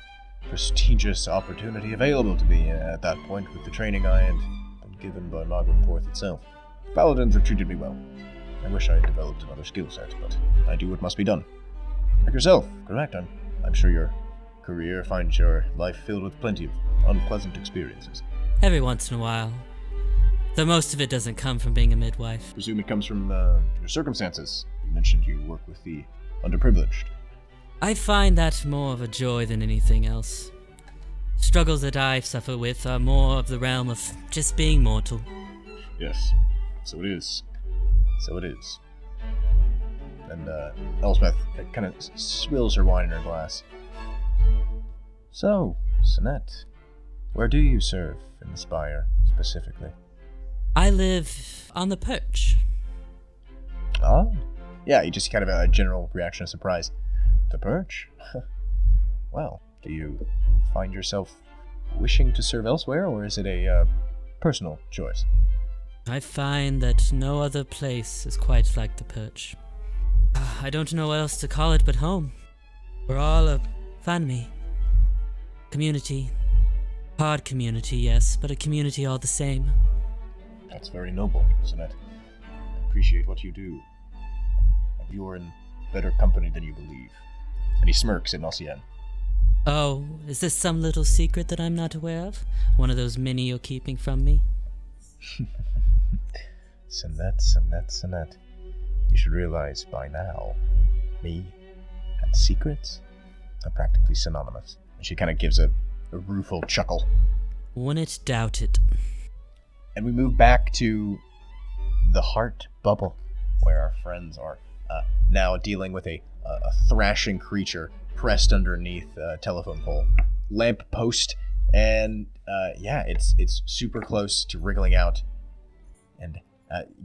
prestigious opportunity available to me at that point with the training I had been given by Magwin Porth itself. Paladins have treated me well. I wish I had developed another skill set, but I do what must be done. Like yourself, correct? I'm sure your career finds your life filled with plenty of unpleasant experiences. Every once in a while. Though most of it doesn't come from being a midwife. Presume it comes from your circumstances. You mentioned you work with the underprivileged. I find that more of a joy than anything else. Struggles that I suffer with are more of the realm of just being mortal. Yes, so it is. So it is. And Elspeth kind of swills her wine in her glass. So, Sinette, where do you serve in the Spire, specifically? I live on the perch. yeah, you just kind of a general reaction of surprise. The perch? Well, do you find yourself wishing to serve elsewhere, or is it a personal choice? I find that no other place is quite like the perch. I don't know what else to call it but home. We're all a family. Community. Hard community, yes, but a community all the same. That's very noble, isn't it? I appreciate what you do. You are in better company than you believe. And he smirks at Nocien. Oh, is this some little secret that I'm not aware of? One of those many you're keeping from me? Sonette. You should realize by now, me and secrets are practically synonymous. And she kind of gives a rueful chuckle. Wouldn't doubt it. And we move back to the heart bubble, where our friends are now dealing with a thrashing creature pressed underneath a telephone pole, lamp post, and it's super close to wriggling out and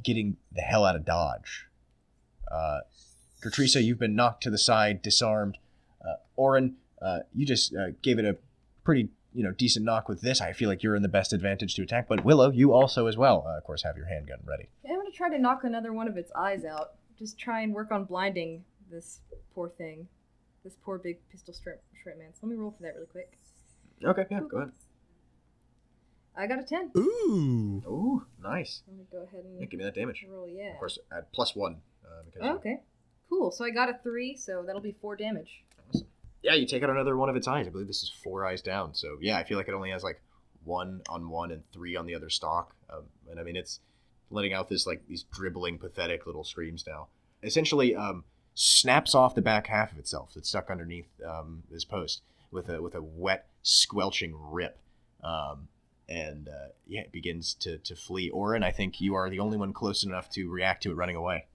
getting the hell out of dodge. Gertrisa, you've been knocked to the side, disarmed. Oren, you just gave it a pretty decent knock with this. I feel like you're in the best advantage to attack, but Willow, you also as well, of course, have your handgun ready. I'm gonna try to knock another one of its eyes out. Just try and work on blinding this poor thing. This poor big pistol shrimp man. So let me roll for that really quick. Okay, yeah, go ahead. I got a 10. Ooh, nice. Let me go ahead and give me that damage. roll, yeah. Of course, add +1. Oh, okay. Cool. So I got a 3, so that'll be 4 damage. Awesome. Yeah, you take out another one of its eyes. I believe this is 4 eyes down. So yeah, I feel like it only has like 1 on one and 3 on the other stalk. And I mean, it's letting out these dribbling, pathetic little screams now. Essentially, snaps off the back half of itself that's stuck underneath this post with a wet, squelching rip. It begins to flee. Oren, I think you are the only one close enough to react to it running away.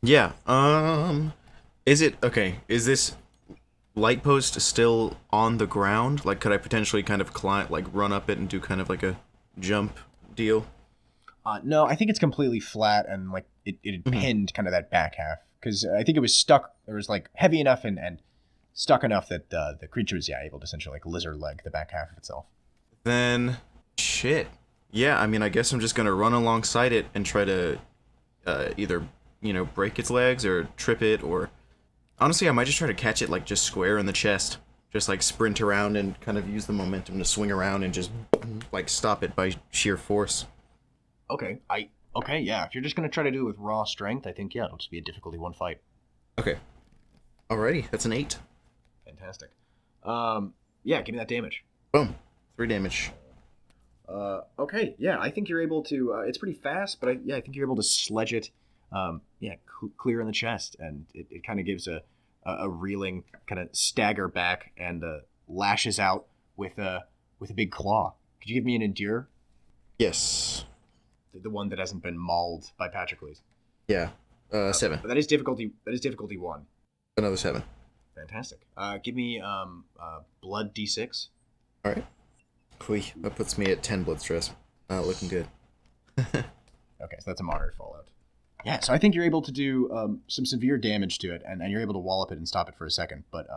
Yeah. Is this light post still on the ground? Like, could I potentially kind of climb, like, run up it and do kind of like a jump deal? No, I think it's completely flat and like it had pinned kind of that back half because I think it was stuck. It was like heavy enough and stuck enough that the creature was able to essentially like lizard leg the back half of itself. Then shit. Yeah, I mean, I guess I'm just gonna run alongside it and try to either break its legs or trip it, or honestly I might just try to catch it like just square in the chest, just like sprint around and kind of use the momentum to swing around and just like stop it by sheer force. Okay, yeah. If you're just gonna try to do it with raw strength, I think it'll just be a difficulty 1 fight. Okay. Alrighty, that's an 8. Fantastic. Yeah, give me that damage. Boom. 3 damage. Okay, yeah, I think you're able to. It's pretty fast, but I think you're able to sledge it. Clear in the chest, and it kind of gives a reeling kind of stagger back and lashes out with a big claw. Could you give me an endure? Yes. The one that hasn't been mauled by Patroclus. Yeah. 7. But that is difficulty 1. Another 7. Fantastic. Give me blood d6. All right. That puts me at 10 blood stress. Looking good. Okay, so that's a moderate fallout. Yeah, so I think you're able to do some severe damage to it, and you're able to wallop it and stop it for a second. But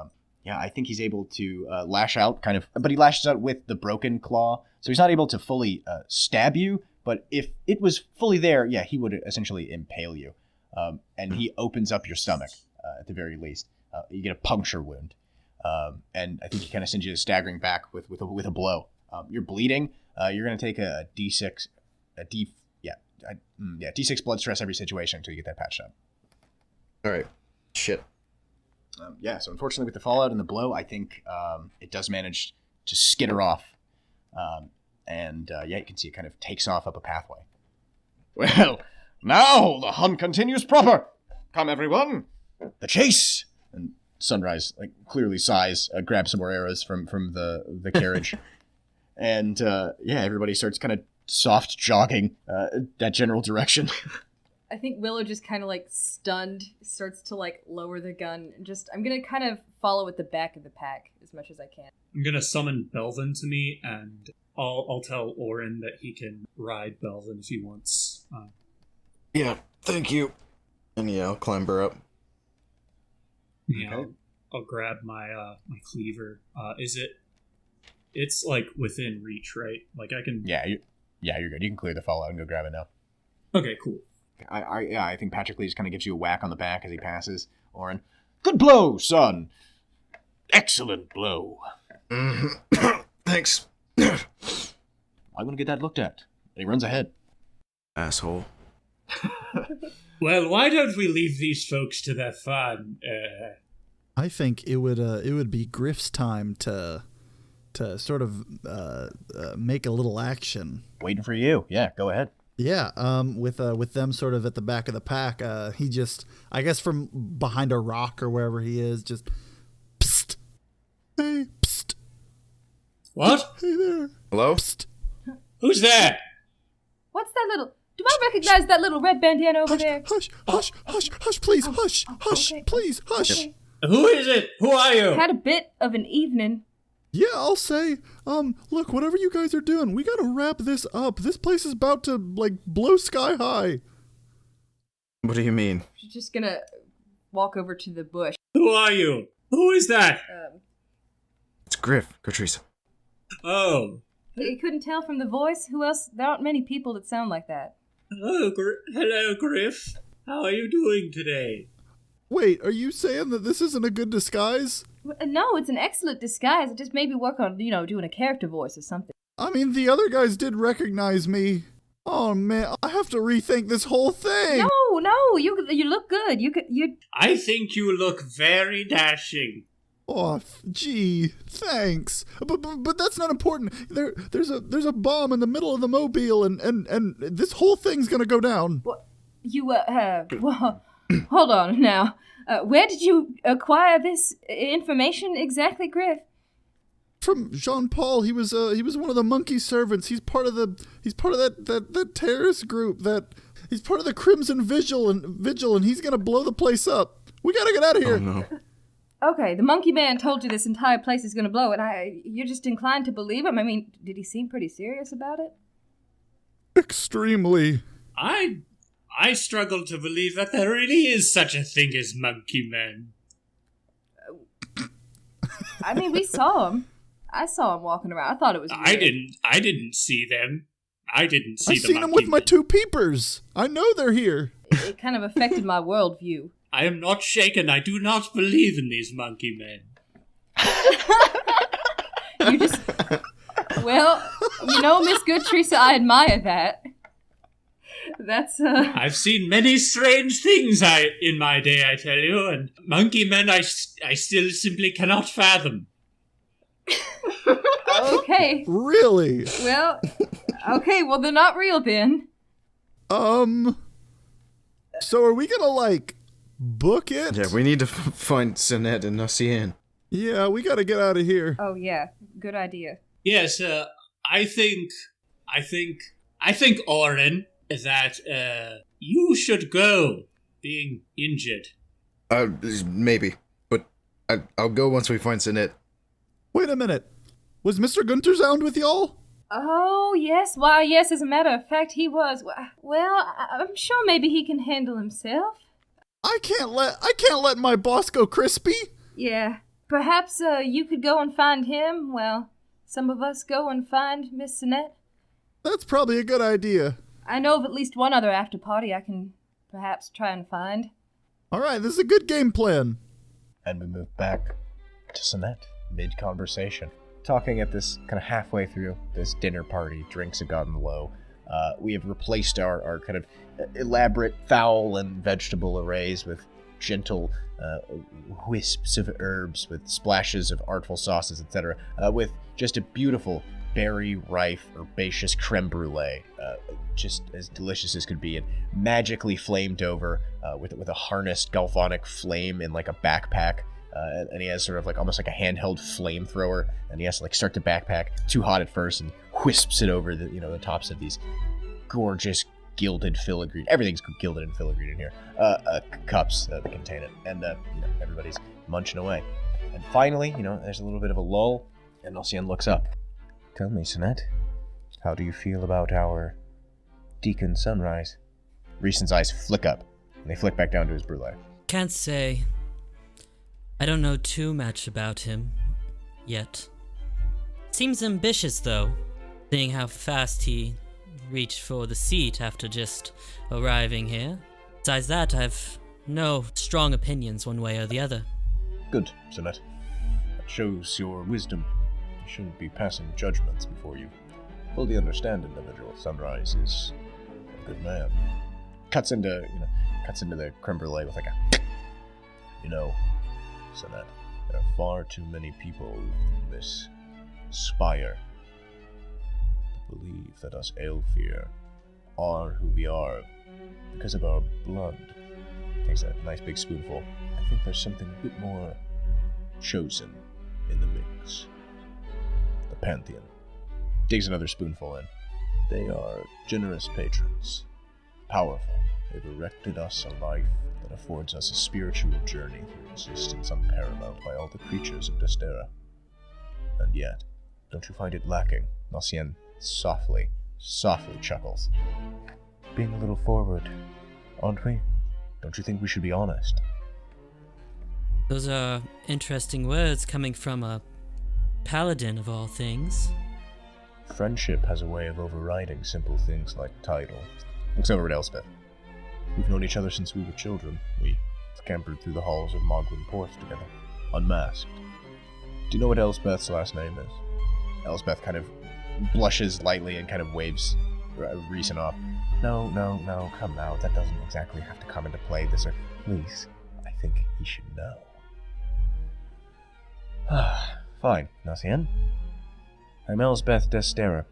I think he's able to lash out but he lashes out with the broken claw, so he's not able to fully stab you. But if it was fully there, yeah, he would essentially impale you. And he opens up your stomach, at the very least. You get a puncture wound. And I think he kind of sends you staggering back with a blow. You're bleeding. You're going to take a D6, D6 blood stress every situation until you get that patched up. All right. Shit. So unfortunately with the fallout and the blow, I think it does manage to skitter off. You can see it kind of takes off up a pathway. Well, now the hunt continues proper. Come, everyone. The chase! And Sunrise, clearly sighs, grabs some more arrows from the carriage. And, everybody starts kind of soft jogging that general direction. I think Willow just kind of stunned, starts to lower the gun. I'm going to kind of follow at the back of the pack as much as I can. I'm going to summon Belvin to me, and I'll tell Oren that he can ride Belvin if he wants. Yeah, thank you. And yeah, I'll climb her up. Yeah, Okay. I'll grab my my cleaver. It's like within reach, right? Like I can. Yeah, you're good. You can clear the fallout and go grab it now. Okay, cool. I think Patrick Lee just kind of gives you a whack on the back as he passes. Oren, good blow, son. Excellent blow. Thanks. I'm gonna get that looked at. And he runs ahead. Asshole. Well, why don't we leave these folks to their fun? I think it would be Griff's time to sort of make a little action. Waiting for you. Yeah, go ahead. Yeah, with them sort of at the back of the pack, he just, I guess from behind a rock or wherever he is, just, psst, hey, psst, What? hey there, Hello? psst, Who's there? What's that little? Do I recognize that little red bandana over hush, there? hush, hush, hush, hush, please, hush, hush, okay. please, hush. Okay. Who is it? Who are you? Had a bit of an evening. Yeah, I'll say, look, whatever you guys are doing, we gotta wrap this up. This place is about to, like, blow sky high. What do you mean? She's just gonna walk over to the bush. Who are you? Who is that? It's Griff, Catrice. Oh. You couldn't tell from the voice? Who else? There aren't many people that sound like that. Oh, hello, Griff. How are you doing today? Wait, are you saying that this isn't a good disguise? No, it's an excellent disguise. Just maybe work on, doing a character voice or something. I mean, the other guys did recognize me. Oh man, I have to rethink this whole thing. No, you look good. You. I think you look very dashing. Oh, gee, thanks. But that's not important. There's a bomb in the middle of the mobile, and this whole thing's gonna go down. Well, well, hold on now. Where did you acquire this information exactly, Griff? From Jean-Paul. He was one of the monkey servants. He's part of that terrorist group. He's part of the Crimson Vigil, and he's gonna blow the place up. We gotta get out of here. Oh no. Okay, the monkey man told you this entire place is gonna blow, and you're just inclined to believe him? I mean, did he seem pretty serious about it? Extremely. I struggle to believe that there really is such a thing as monkey men. I mean, we saw him. I saw him walking around. I thought it was weird. I didn't see them. I didn't see I've the seen them monkey with my men. 2 peepers. I know they're here. It kind of affected my worldview. I am not shaken. I do not believe in these monkey men. You just... Well, Miss Good Teresa, I admire that. That's, I've seen many strange things in my day, I tell you, and monkey men I still simply cannot fathom. Okay. Really? Well, okay, well, they're not real then. So are we gonna, book it? Yeah, we need to find Sinette and Nacien. Yeah, we gotta get out of here. Oh, yeah. Good idea. Yes, I think, Oren, that you should go, being injured. Maybe. But I'll go once we find Sinette. Wait a minute. Was Mr. Guntersound with y'all? Oh, yes. Why, yes, as a matter of fact, he was. Well, I'm sure maybe he can handle himself. I can't let my boss go crispy. Yeah. Perhaps you could go and find him. Well, some of us go and find Miss Sinette. That's probably a good idea. I know of at least one other after party I can perhaps try and find. All right, this is a good game plan. And we move back to Sinette, mid-conversation. Talking at this kind of halfway through this dinner party, drinks have gotten low. We have replaced our kind of elaborate fowl and vegetable arrays with gentle wisps of herbs, with splashes of artful sauces, etc., with just a beautiful berry-rife, herbaceous creme brulee, just as delicious as could be, and magically flamed over with a harnessed galvanic flame in like a backpack. And he has sort of like almost like a handheld flamethrower, and he has to like start the backpack too hot at first and wisps it over the tops of these gorgeous gilded filigree. Everything's gilded and filigree in here. Cups that contain it, and everybody's munching away. And finally, there's a little bit of a lull, and Nocien looks up. Tell me, Sinette, how do you feel about our Deacon Sunrise? Reason's eyes flick up, and they flick back down to his brulee. Can't say. I don't know too much about him yet. Seems ambitious, though, seeing how fast he reached for the seat after just arriving here. Besides that, I've no strong opinions one way or the other. Good, Sinette. That shows your wisdom. You shouldn't be passing judgments before you fully understand individual. Sunrise is a good man. Cuts into the creme brulee with like a, Sinette, there are far too many people in this Spire that believe that us Aelfir are who we are because of our blood. Takes a nice big spoonful. I think there's something a bit more chosen in the mix. The Pantheon. Digs another spoonful in. They are generous patrons. Powerful. They've erected us a life that affords us a spiritual journey through existence unparalleled by all the creatures of Destera. And yet, don't you find it lacking? Nocien softly chuckles. Being a little forward, aren't we? Don't you think we should be honest? Those are interesting words coming from a paladin of all things. Friendship has a way of overriding simple things like title. Looks over at Elspeth. We've known each other since we were children. We scampered through the halls of Mogwyn Porth together, unmasked. Do you know what Elspeth's last name is? Elspeth kind of blushes lightly and kind of waves Reason off. No, come now. That doesn't exactly have to come into play this, or please. I think he should know. Fine, Nocien. I'm Elsbeth Destera,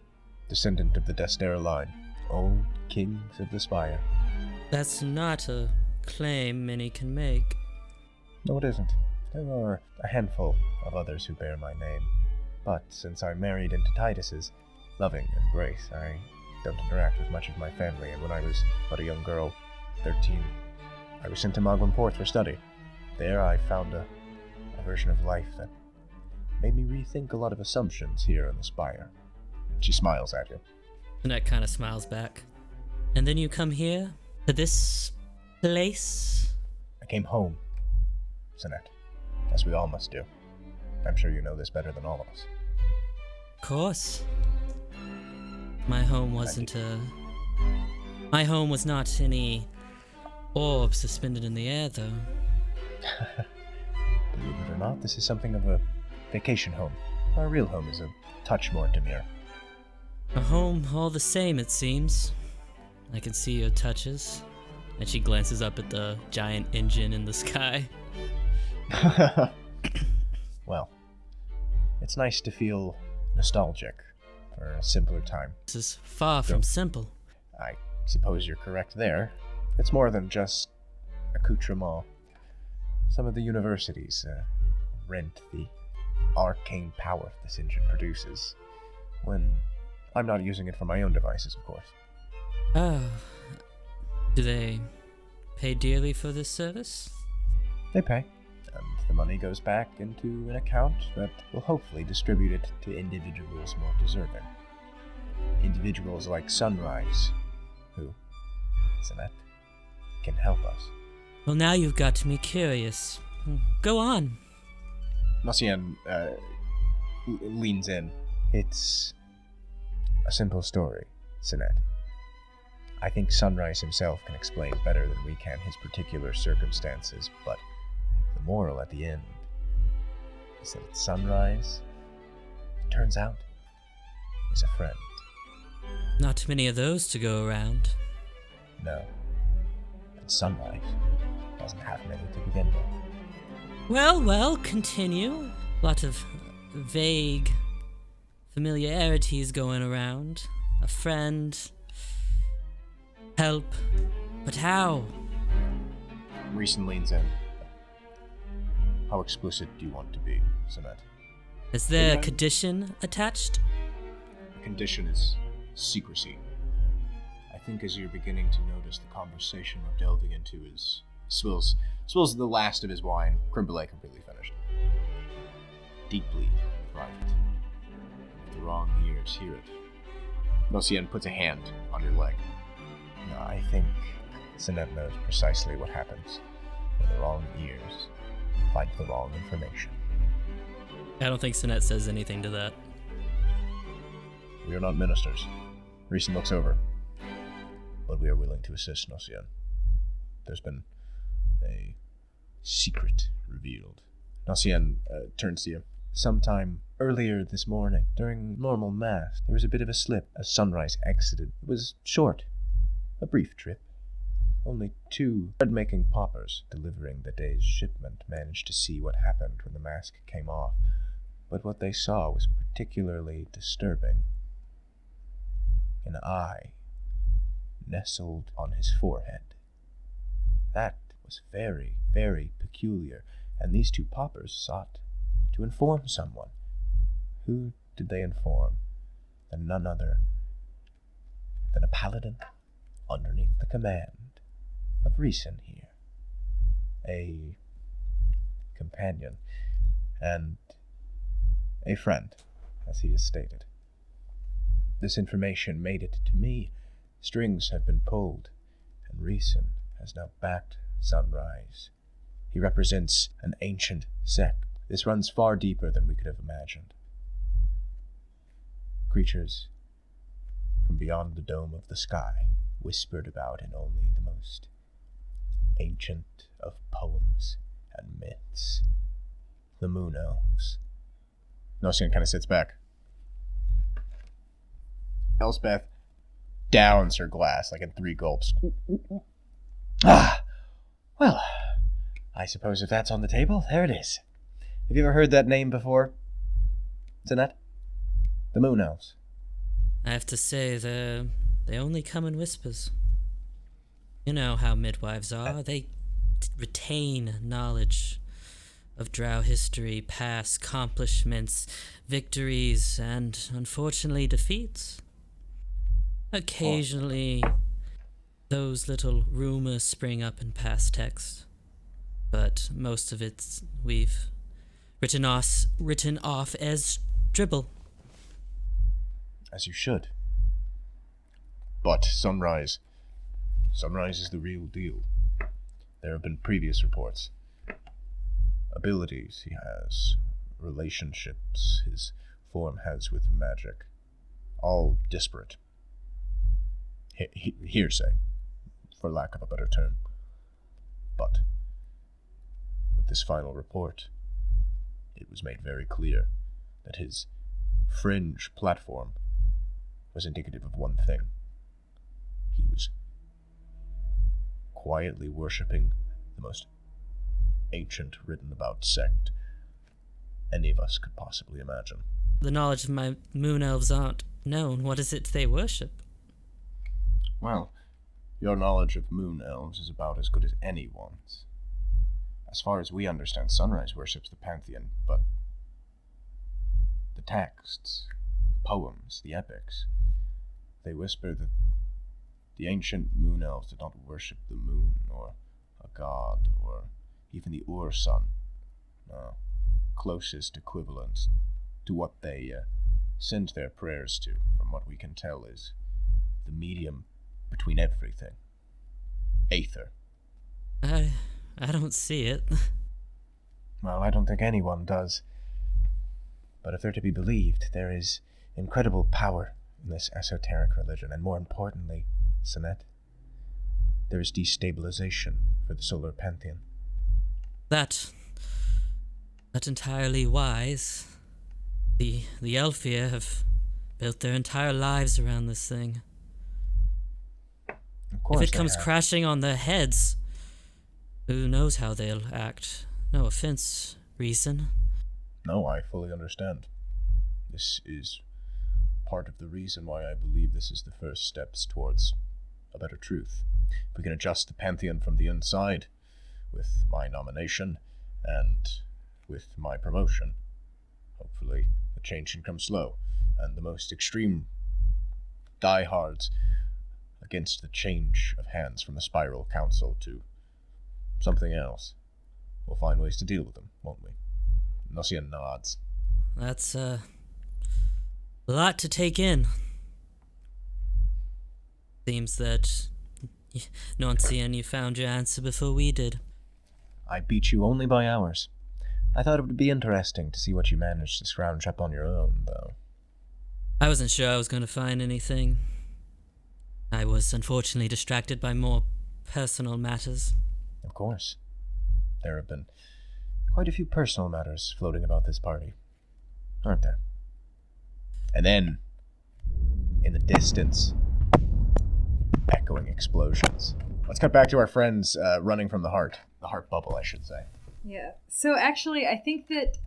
descendant of the Destera line, old kings of the Spire. That's not a claim many can make. No, it isn't. There are a handful of others who bear my name. But since I married into Titus's loving embrace, I don't interact with much of my family, and when I was but a young girl, 13, I was sent to Mogwyn Porth for study. There I found a version of life that made me rethink a lot of assumptions here in the Spire. She smiles at you. Annette kind of smiles back. And then you come here, to this place? I came home, Sinette, as we all must do. I'm sure you know this better than all of us. Of course. My home was not any orb suspended in the air, though. Believe it or not, this is something of a vacation home. Our real home is a touch more demure. A home all the same, it seems. I can see your touches. And she glances up at the giant engine in the sky. Well, it's nice to feel nostalgic for a simpler time. This is far from simple. I suppose you're correct there. It's more than just accoutrement. Some of the universities rent the arcane power this engine produces, when I'm not using it for my own devices, of course. Oh. Do they pay dearly for this service? They pay, and the money goes back into an account that will hopefully distribute it to individuals more deserving. Individuals like Sunrise, who, Sinette, can help us. Well, now you've got me curious. Go on. Nocien leans in. It's a simple story, Sinette. I think Sunrise himself can explain better than we can his particular circumstances, but the moral at the end is that Sunrise, it turns out, is a friend. Not many of those to go around. No. And Sunrise doesn't have many to begin with. Well, continue. Lot of vague familiarities going around. A friend. Help. But how? Reason leans in. How explicit do you want to be, Sinette? Is there a condition attached? The condition is secrecy. I think as you're beginning to notice, the conversation we're delving into is swills the last of his wine. Creme brulee completely finished. Deeply private. If the wrong ears hear it. Nocien puts a hand on your leg. No, I think Sinette knows precisely what happens when the wrong ears find the wrong information. I don't think Sinette says anything to that. We are not ministers. Reason looks over. But we are willing to assist, Nocien. There's been a secret revealed. Nocien turns to you. Sometime earlier this morning, during normal mass, there was a bit of a slip as Sunrise exited. It was short. A brief trip. Only 2 bread-making paupers delivering the day's shipment managed to see what happened when the mask came off. But what they saw was particularly disturbing. An eye nestled on his forehead. That was very, very peculiar, and these 2 paupers sought to inform someone. Who did they inform? And none other than a paladin underneath the command of Reason here. A companion and a friend, as he has stated. This information made it to me. Strings have been pulled, and Reason has now backed Sunrise. He represents an ancient sect. This runs far deeper than we could have imagined. Creatures from beyond the dome of the sky, whispered about in only the most ancient of poems and myths. The Moon Elves. Nocien kind of sits back. Elspeth downs her glass like in 3 gulps. Well, I suppose if that's on the table, there it is. Have you ever heard that name before, Sinette? The Moon Elves. I have to say, they only come in whispers. You know how midwives are. They retain knowledge of Drow history, past accomplishments, victories, and, unfortunately, defeats. Occasionally, those little rumors spring up in past texts, but most of it we've written off as dribble. As you should. But Sunrise is the real deal. There have been previous reports. Abilities he has, relationships his form has with magic, all disparate. Hearsay, for lack of a better term. But with this final report, it was made very clear that his fringe platform was indicative of one thing. He was quietly worshipping the most ancient written about sect any of us could possibly imagine. The knowledge of my moon elves aren't known. What is it they worship? Well, your knowledge of moon elves is about as good as anyone's. As far as we understand, Sunrise worships the Pantheon, but the texts, the poems, the epics, they whisper that the ancient moon elves did not worship the moon, or a god, or even the Ur-sun. No, closest equivalent to what they send their prayers to, from what we can tell, is the medium between everything. Aether. I don't see it. Well, I don't think anyone does. But if they're to be believed, there is incredible power in this esoteric religion, and more importantly, Sinette, there is destabilization for the solar pantheon. That entirely wise. The Elfir have built their entire lives around this thing. Of course if it they comes have. crashing on their heads, who knows how they'll act? No offense, Reason. No, I fully understand. This is part of the reason why I believe this is the first steps towards a better truth. If we can adjust the pantheon from the inside, with my nomination and with my promotion, hopefully the change can come slow, and the most extreme diehards against the change of hands from the Spiral Council to something else, we'll find ways to deal with them, won't we? Nocien nods. That's a lot to take in. Seems that Nocien, you found your answer before we did. I beat you only by hours. I thought it would be interesting to see what you managed to scrounge up on your own, though. I wasn't sure I was going to find anything. I was unfortunately distracted by more personal matters. Of course. There have been quite a few personal matters floating about this party, aren't there? And then, in the distance, echoing explosions. Let's cut back to our friends running from the heart bubble, I should say. Yeah. So actually, I think that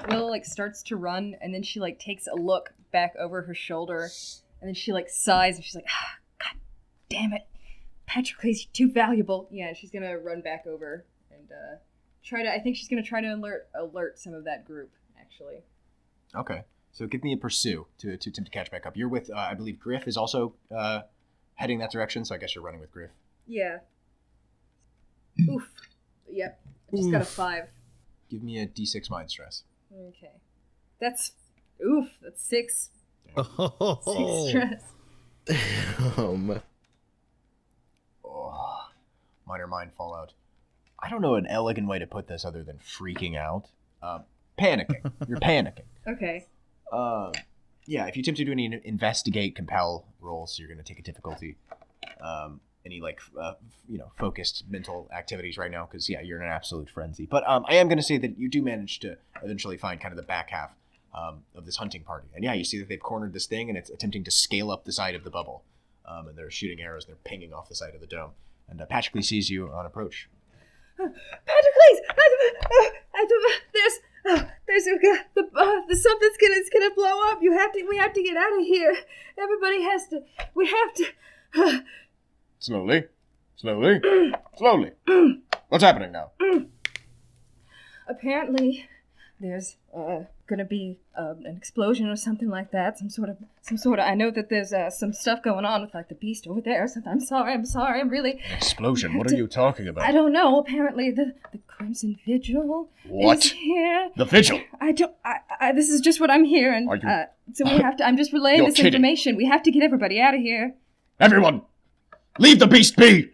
Willow like starts to run, and then she like takes a look back over her shoulder, and then she like sighs, and she's like, "God damn it, Patroclus, you're too valuable." Yeah, she's gonna run back over and try to. I think she's gonna try to alert some of that group. Actually. Okay. So give me a pursue to attempt to catch back up. You're with, I believe, Griff is also heading that direction. So I guess you're running with Griff. Yeah. Oof. Yep. I just got a 5. Give me a D6 mind stress. Okay. That's 6. Oh. 6 stress. Oh, minor mind fallout. I don't know an elegant way to put this other than freaking out. Panicking. You're panicking. Okay. Yeah, if you attempt to do any investigate, compel rolls, you're going to take a difficulty. Any focused mental activities right now, because yeah, you're in an absolute frenzy. But I am going to say that you do manage to eventually find kind of the back half of this hunting party, and yeah, you see that they've cornered this thing, and it's attempting to scale up the side of the bubble, and they're shooting arrows, and they're pinging off the side of the dome, and Patroclus sees you on approach. Patroclus, there's something's gonna blow up. We have to get out of here. Everybody has to. We have to. Slowly. What's happening now? Apparently, there's gonna be an explosion or something like that. Some sort of. I know that there's some stuff going on with like the beast over there. So I'm sorry. I'm really. An explosion? What are you talking about? I don't know. Apparently, the Crimson Vigil is here. The Vigil? I don't. This is just what I'm hearing. Are you... So we have to. I'm just relaying this kidding. information. We have to get everybody out of here. Everyone, leave the beast be!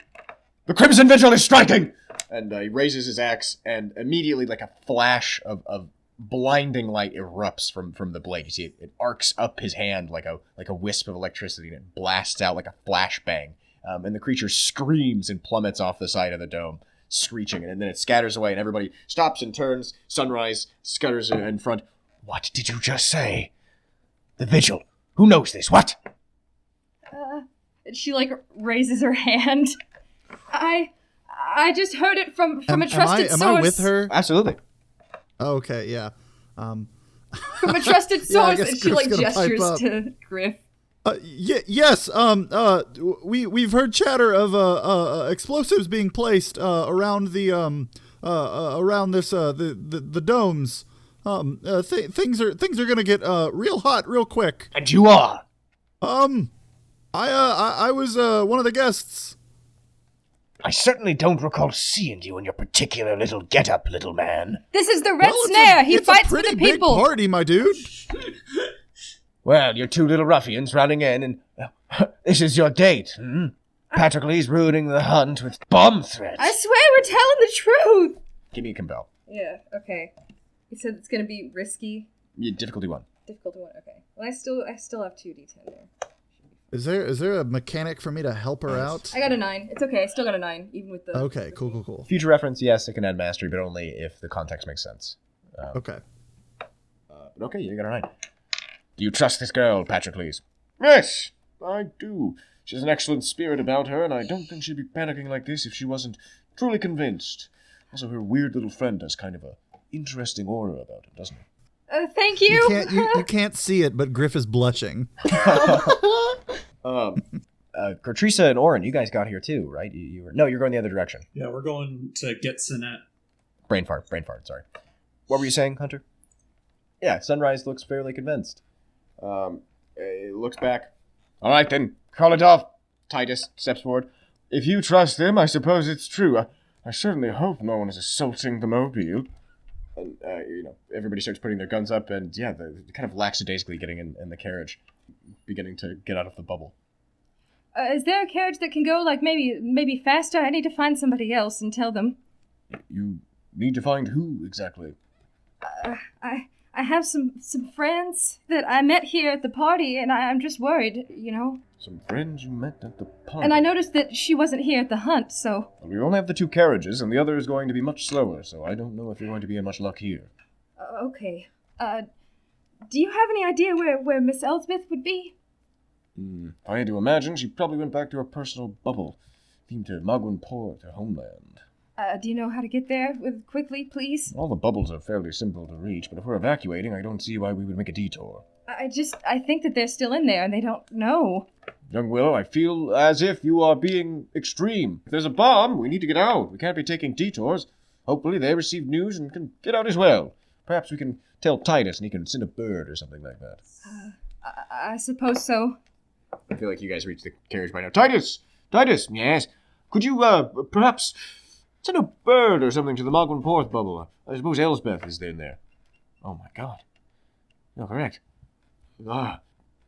The Crimson Vigil is striking! And he raises his axe, and immediately, like a flash of blinding light erupts from the blade. You see it arcs up his hand like a wisp of electricity, and it blasts out like a flashbang. And the creature screams and plummets off the side of the dome, screeching, and then it scatters away, and everybody stops and turns. Sunrise scutters in front. What did you just say? The Vigil. Who knows this? What? She like raises her hand. I just heard it from a trusted source. Am I with her? Absolutely. Okay, yeah. From a trusted source, and she like gestures to Griff. Yes. We've heard chatter of explosives being placed around the around this the domes. Things are gonna get real hot real quick. And you are. I was one of the guests. I certainly don't recall seeing you in your particular little get-up, little man. This is the Red Snare. He fights for the people. It's a pretty big party, my dude. Well, you're two little ruffians running in, and this is your date. Hmm? Patroclus ruining the hunt with bomb threats. I swear we're telling the truth. Give me a compel. Yeah. Okay. He said it's gonna be risky. Yeah, difficulty 1. Difficulty 1. Okay. Well, I still have 2d10 there. Is there a mechanic for me to help her out? I got a 9. It's okay. I still got a 9, even with the. Okay. Cool. Future reference, yes, it can add mastery, but only if the context makes sense. Okay. But okay, you got a 9. Do you trust this girl, Patroclus? Yes, I do. She has an excellent spirit about her, and I don't think she'd be panicking like this if she wasn't truly convinced. Also, her weird little friend has kind of a interesting aura about him, doesn't he? Thank you. You can't see it, but Griff is blushing. Gertrisa and Oren, you guys got here too, right? You're going the other direction. Yeah, we're going to get Sinette. Brain fart, sorry. What were you saying, Hunter? Yeah, Sunrise looks fairly convinced. It looks back. All right then, call it off. Titus steps forward. If you trust them, I suppose it's true. I certainly hope no one is assaulting the mobile. And, everybody starts putting their guns up, and yeah, they're kind of lackadaisically getting in the carriage, beginning to get out of the bubble. Is there a carriage that can go, like, maybe faster? I need to find somebody else and tell them. You need to find who, exactly? I have some friends that I met here at the party, and I'm just worried, Some friends you met at the party. And I noticed that she wasn't here at the hunt, so... Well, we only have the 2 carriages, and the other is going to be much slower, so I don't know if you're going to be in much luck here. Okay. Do you have any idea where Miss Elsbeth would be? If I had to imagine, she probably went back to her personal bubble, themed to Magwin Port, her homeland. Do you know how to get there quickly, please? All the bubbles are fairly simple to reach, but if we're evacuating, I don't see why we would make a detour. I think that they're still in there and they don't know. Young Willow, I feel as if you are being extreme. If there's a bomb, we need to get out. We can't be taking detours. Hopefully they receive news and can get out as well. Perhaps we can tell Titus and he can send a bird or something like that. I suppose so. I feel like you guys reached the carriage by now. Titus! Yes? Could you, perhaps send a bird or something to the Magwin Port bubble? I suppose Elsbeth is in there. Oh my god. No, correct.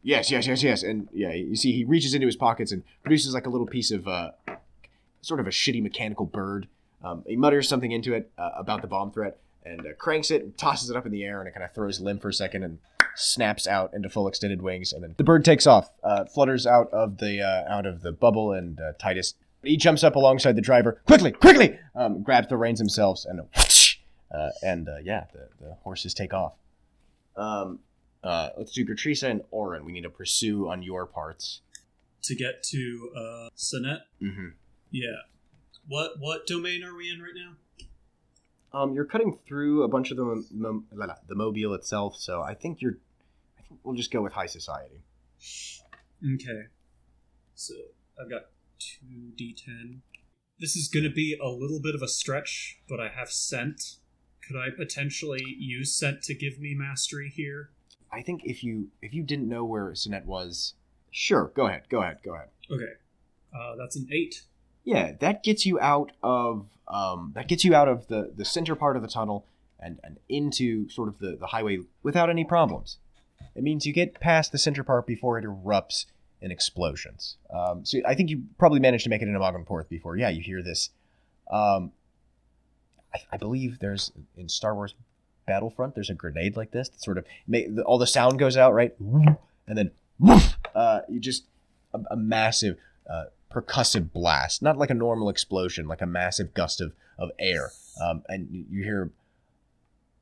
Yes. And yeah, you see, he reaches into his pockets and produces like a little piece of, sort of a shitty mechanical bird. He mutters something into it about the bomb threat and cranks it and tosses it up in the air and it kind of throws limb for a second and snaps out into full extended wings. And then the bird takes off, flutters out of the bubble, and Titus, he jumps up alongside the driver. Quickly! Grabs the reins themselves and the horses take off. Let's do Gertrisa and Oren. We need to pursue on your parts. To get to, Sinette? Mm-hmm. Yeah. What domain are we in right now? You're cutting through a bunch of the mobile itself, so I think we'll just go with high society. Okay. So, I've got 2d10. This is gonna be a little bit of a stretch, but I have scent. Could I potentially use scent to give me mastery here? I think if you didn't know where Sinette was, sure, go ahead. Okay. That's an 8. Yeah, that gets you out of the center part of the tunnel and into sort of the highway without any problems. It means you get past the center part before it erupts in explosions. So I think you probably managed to make it into Magwin Port before. Yeah, you hear this. I believe there's in Star Wars Battlefront, there's a grenade like this that sort of all the sound goes out, right? And then you just a massive percussive blast, not like a normal explosion, like a massive gust of air. And you hear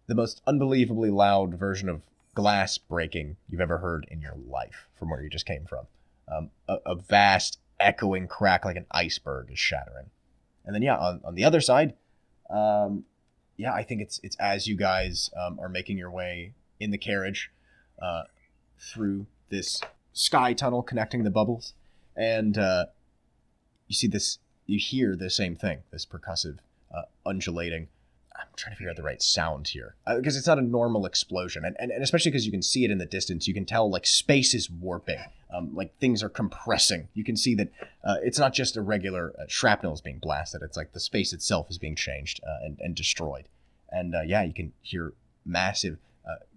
the most unbelievably loud version of glass breaking you've ever heard in your life from where you just came from. A vast echoing crack like an iceberg is shattering. And then on the other side, I think it's as you guys are making your way in the carriage through this sky tunnel connecting the bubbles, and you hear the same thing, this percussive, undulating. I'm trying to figure out the right sound here because it's not a normal explosion, and especially because you can see it in the distance, you can tell like space is warping, like things are compressing. You can see that it's not just a regular shrapnel is being blasted; it's like the space itself is being changed and destroyed. And you can hear massive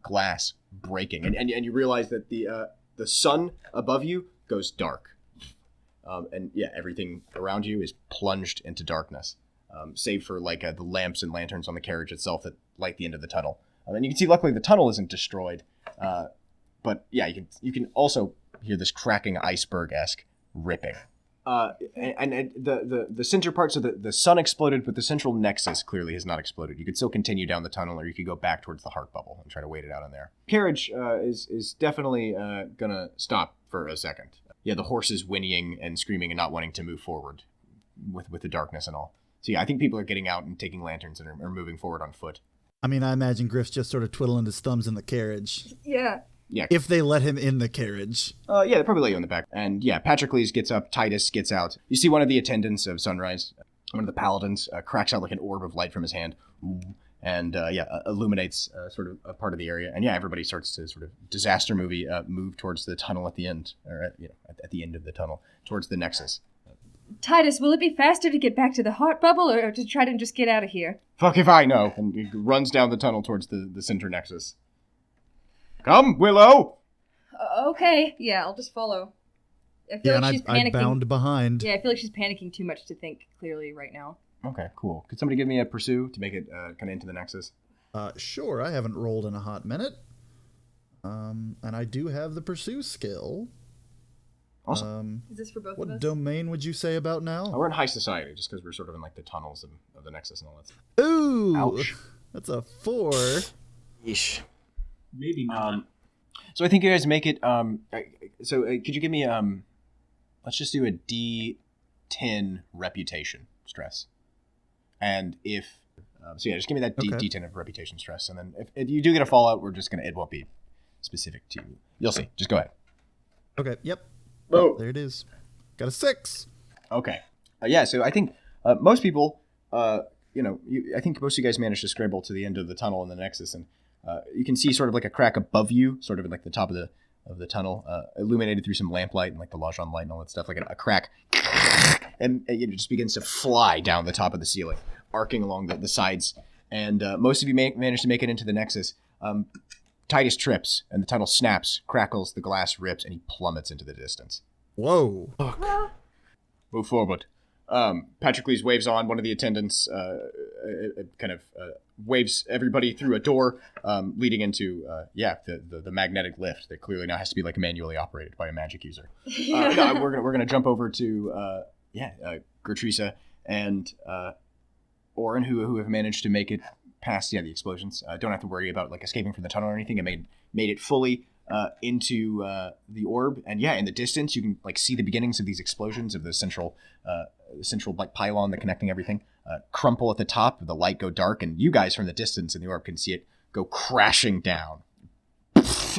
glass breaking, and you realize that the sun above you goes dark, everything around you is plunged into darkness. Save for like the lamps and lanterns on the carriage itself that light the end of the tunnel. And you can see, luckily, the tunnel isn't destroyed. But you can also hear this cracking iceberg-esque ripping. And the center part, so the sun exploded, but the central nexus clearly has not exploded. You could still continue down the tunnel, or you could go back towards the heart bubble and try to wait it out in there. Carriage is definitely gonna stop for a second. Yeah, the horse is whinnying and screaming and not wanting to move forward with the darkness and all. So I think people are getting out and taking lanterns and are moving forward on foot. I mean, I imagine Griff's just sort of twiddling his thumbs in the carriage. Yeah. Yeah. If they let him in the carriage. They probably let you in the back. And Patrocles gets up, Titus gets out. You see one of the attendants of Sunrise, one of the paladins, cracks out like an orb of light from his hand, and illuminates sort of a part of the area. And everybody starts to sort of disaster movie move towards the tunnel at the end, or at the end of the tunnel, towards the Nexus. Titus, will it be faster to get back to the heart bubble or to try to just get out of here? Fuck if I know. And he runs down the tunnel towards the center Nexus. Come, Willow! Okay. Yeah, I'll just follow. I feel like she's panicking. I bound behind. Yeah, I feel like she's panicking too much to think clearly right now. Okay, cool. Could somebody give me a pursue to make it kind of into the Nexus? Sure, I haven't rolled in a hot minute. And I do have the pursue skill. Awesome. Is this for both of What us? domain would you say about now? We're in high society, just because we're sort of in like the tunnels of the Nexus and all that stuff. Ooh! Ouch. That's a 4. Yeesh. Maybe not. So I think you guys make it. Could you give me let's just do a D10 reputation stress, and if just give me that Okay. D10 of reputation stress, and then if you do get a fallout, it won't be specific to you. You'll see. Just go ahead. Okay, yep. Oh. There it is. Got a 6. Okay. So I think most people, I think most of you guys managed to scramble to the end of the tunnel in the Nexus, and you can see sort of like a crack above you, sort of in like the top of the tunnel, illuminated through some lamplight and like the Lajon light and all that stuff, like a crack, and it just begins to fly down the top of the ceiling, arcing along the sides, and most of you managed to make it into the Nexus. Titus trips, and the tunnel snaps, crackles, the glass rips, and he plummets into the distance. Whoa. Move forward. Patrocles waves on. One of the attendants waves everybody through a door leading into the magnetic lift that clearly now has to be like manually operated by a magic user. We're gonna jump over to Gertrusa and Oren who have managed to make it past the explosions. Don't have to worry about like escaping from the tunnel or anything. It made it fully into the orb, and in the distance you can like see the beginnings of these explosions of the central like pylon that connecting everything crumple at the top, the light go dark, and you guys from the distance in the orb can see it go crashing down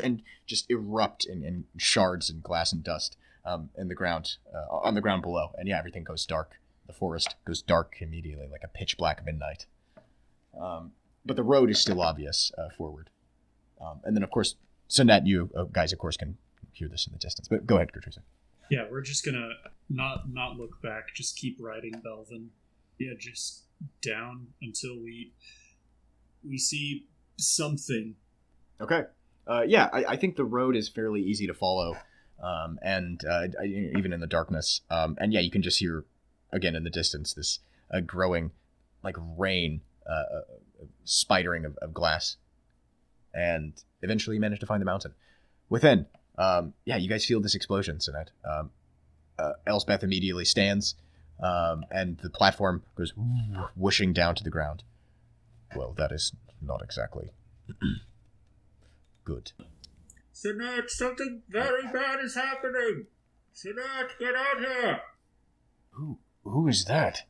and just erupt in shards and glass and dust in the ground on the ground below, and everything goes dark. The forest goes dark immediately, like a pitch black midnight. But the road is still obvious forward. And then, of course, Sonette, you guys, of course, can hear this in the distance. But go ahead, Gertrude. Yeah, we're just gonna not look back. Just keep riding Belvin. Yeah, just down until we see something. Okay. I think the road is fairly easy to follow, and even in the darkness. And you can just hear, again, in the distance, this growing, like, rain, spidering of glass. And eventually you manage to find the mountain. Within, you guys feel this explosion, Sonette. Elsbeth immediately stands, and the platform goes whooshing down to the ground. Well, that is not exactly good. Sonette, something very bad is happening! Sonette, get out here! Who is that?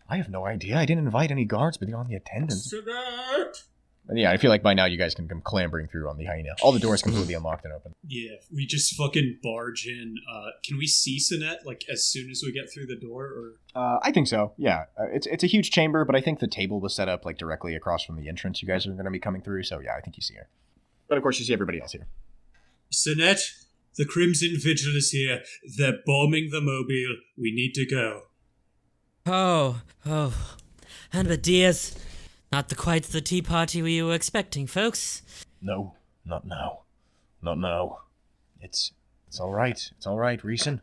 I have no idea. I didn't invite any guards beyond the attendants. Sonette! And I feel like by now you guys can come clambering through on the hyena. All the doors completely unlocked and open. Yeah, we just fucking barge in. Can we see Sonette, like, as soon as we get through the door, or...? I think so, yeah. It's a huge chamber, but I think the table was set up, like, directly across from the entrance you guys are going to be coming through, so I think you see her. But, of course, you see everybody else here. Sonette, the Crimson Vigil is here. They're bombing the mobile. We need to go. Oh. And but dears, not quite the tea party we were expecting, folks. No, not now. Not now. It's all right. It's all right, Reeson.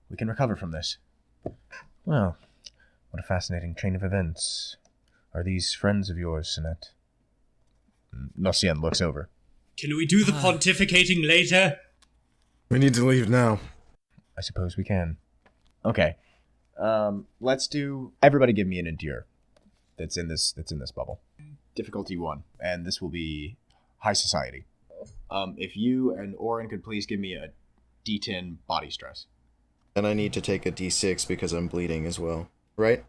We can recover from this. Well, what a fascinating chain of events. Are these friends of yours, Sonette? Nocien looks over. Can we do the pontificating later? We need to leave now. I suppose we can. Okay. Let's do... Everybody give me an endure that's in this bubble. Difficulty 1. And this will be high society. If you and Oren could please give me a D10 body stress. And I need to take a D6 because I'm bleeding as well, right?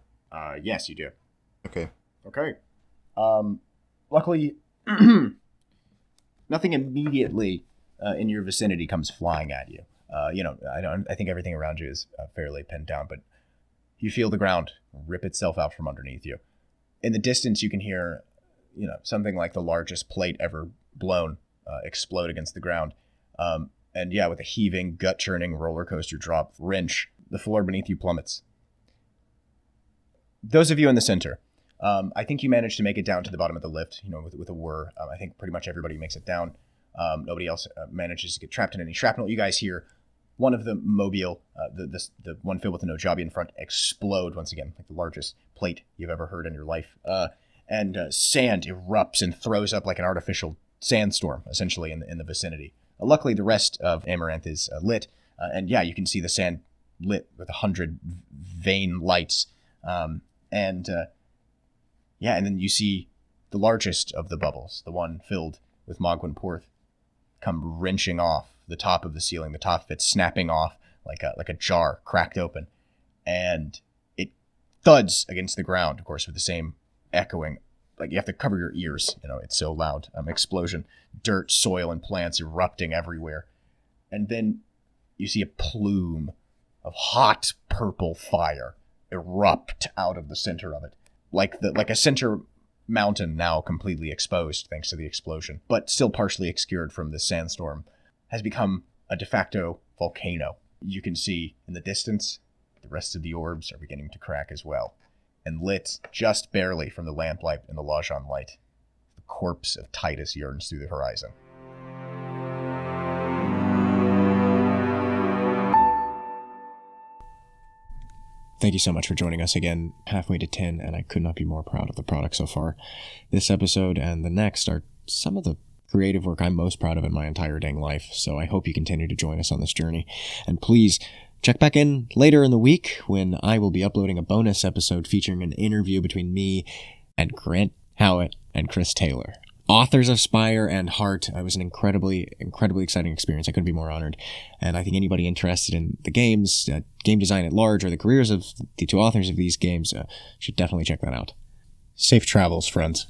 Yes, you do. Okay. Okay. Luckily, nothing immediately in your vicinity comes flying at you. I think everything around you is fairly pinned down, but you feel the ground rip itself out from underneath you. In the distance, you can hear, something like the largest plate ever blown explode against the ground. With a heaving, gut-churning roller coaster drop wrench, the floor beneath you plummets. Those of you in the center, I think you managed to make it down to the bottom of the lift, with a whir. I think pretty much everybody makes it down. Nobody else manages to get trapped in any shrapnel. You guys hear one of the mobile, the one filled with the Nojabi in front, explode once again, like the largest plate you've ever heard in your life. and sand erupts and throws up like an artificial sandstorm, essentially, in the vicinity. Luckily, the rest of Amaranth is lit, and yeah, you can see the sand lit with 100 vein lights, and then you see the largest of the bubbles, the one filled with Mogwyn Porth, come wrenching off the top of the ceiling, the top of it snapping off like a jar cracked open, and it thuds against the ground, of course, with the same echoing, like you have to cover your ears, it's so loud, explosion, dirt, soil, and plants erupting everywhere. And then you see a plume of hot purple fire erupt out of the center of it, like a center mountain now completely exposed thanks to the explosion, but still partially obscured from the sandstorm, has become a de facto volcano. You can see in the distance the rest of the orbs are beginning to crack as well, and lit just barely from the lamplight and the Lajan light, the corpse of Titus yearns through the horizon. Thank you so much for joining us again, halfway to 10, and I could not be more proud of the product so far. This episode and the next are some of the creative work I'm most proud of in my entire dang life, so I hope you continue to join us on this journey. And please, check back in later in the week when I will be uploading a bonus episode featuring an interview between me and Grant Howitt and Chris Taylor, authors of Spire and Heart. It was an incredibly exciting experience. I couldn't be more honored. And I think anybody interested in the games, game design at large, or the careers of the two authors of these games should definitely check that out. Safe travels, friends.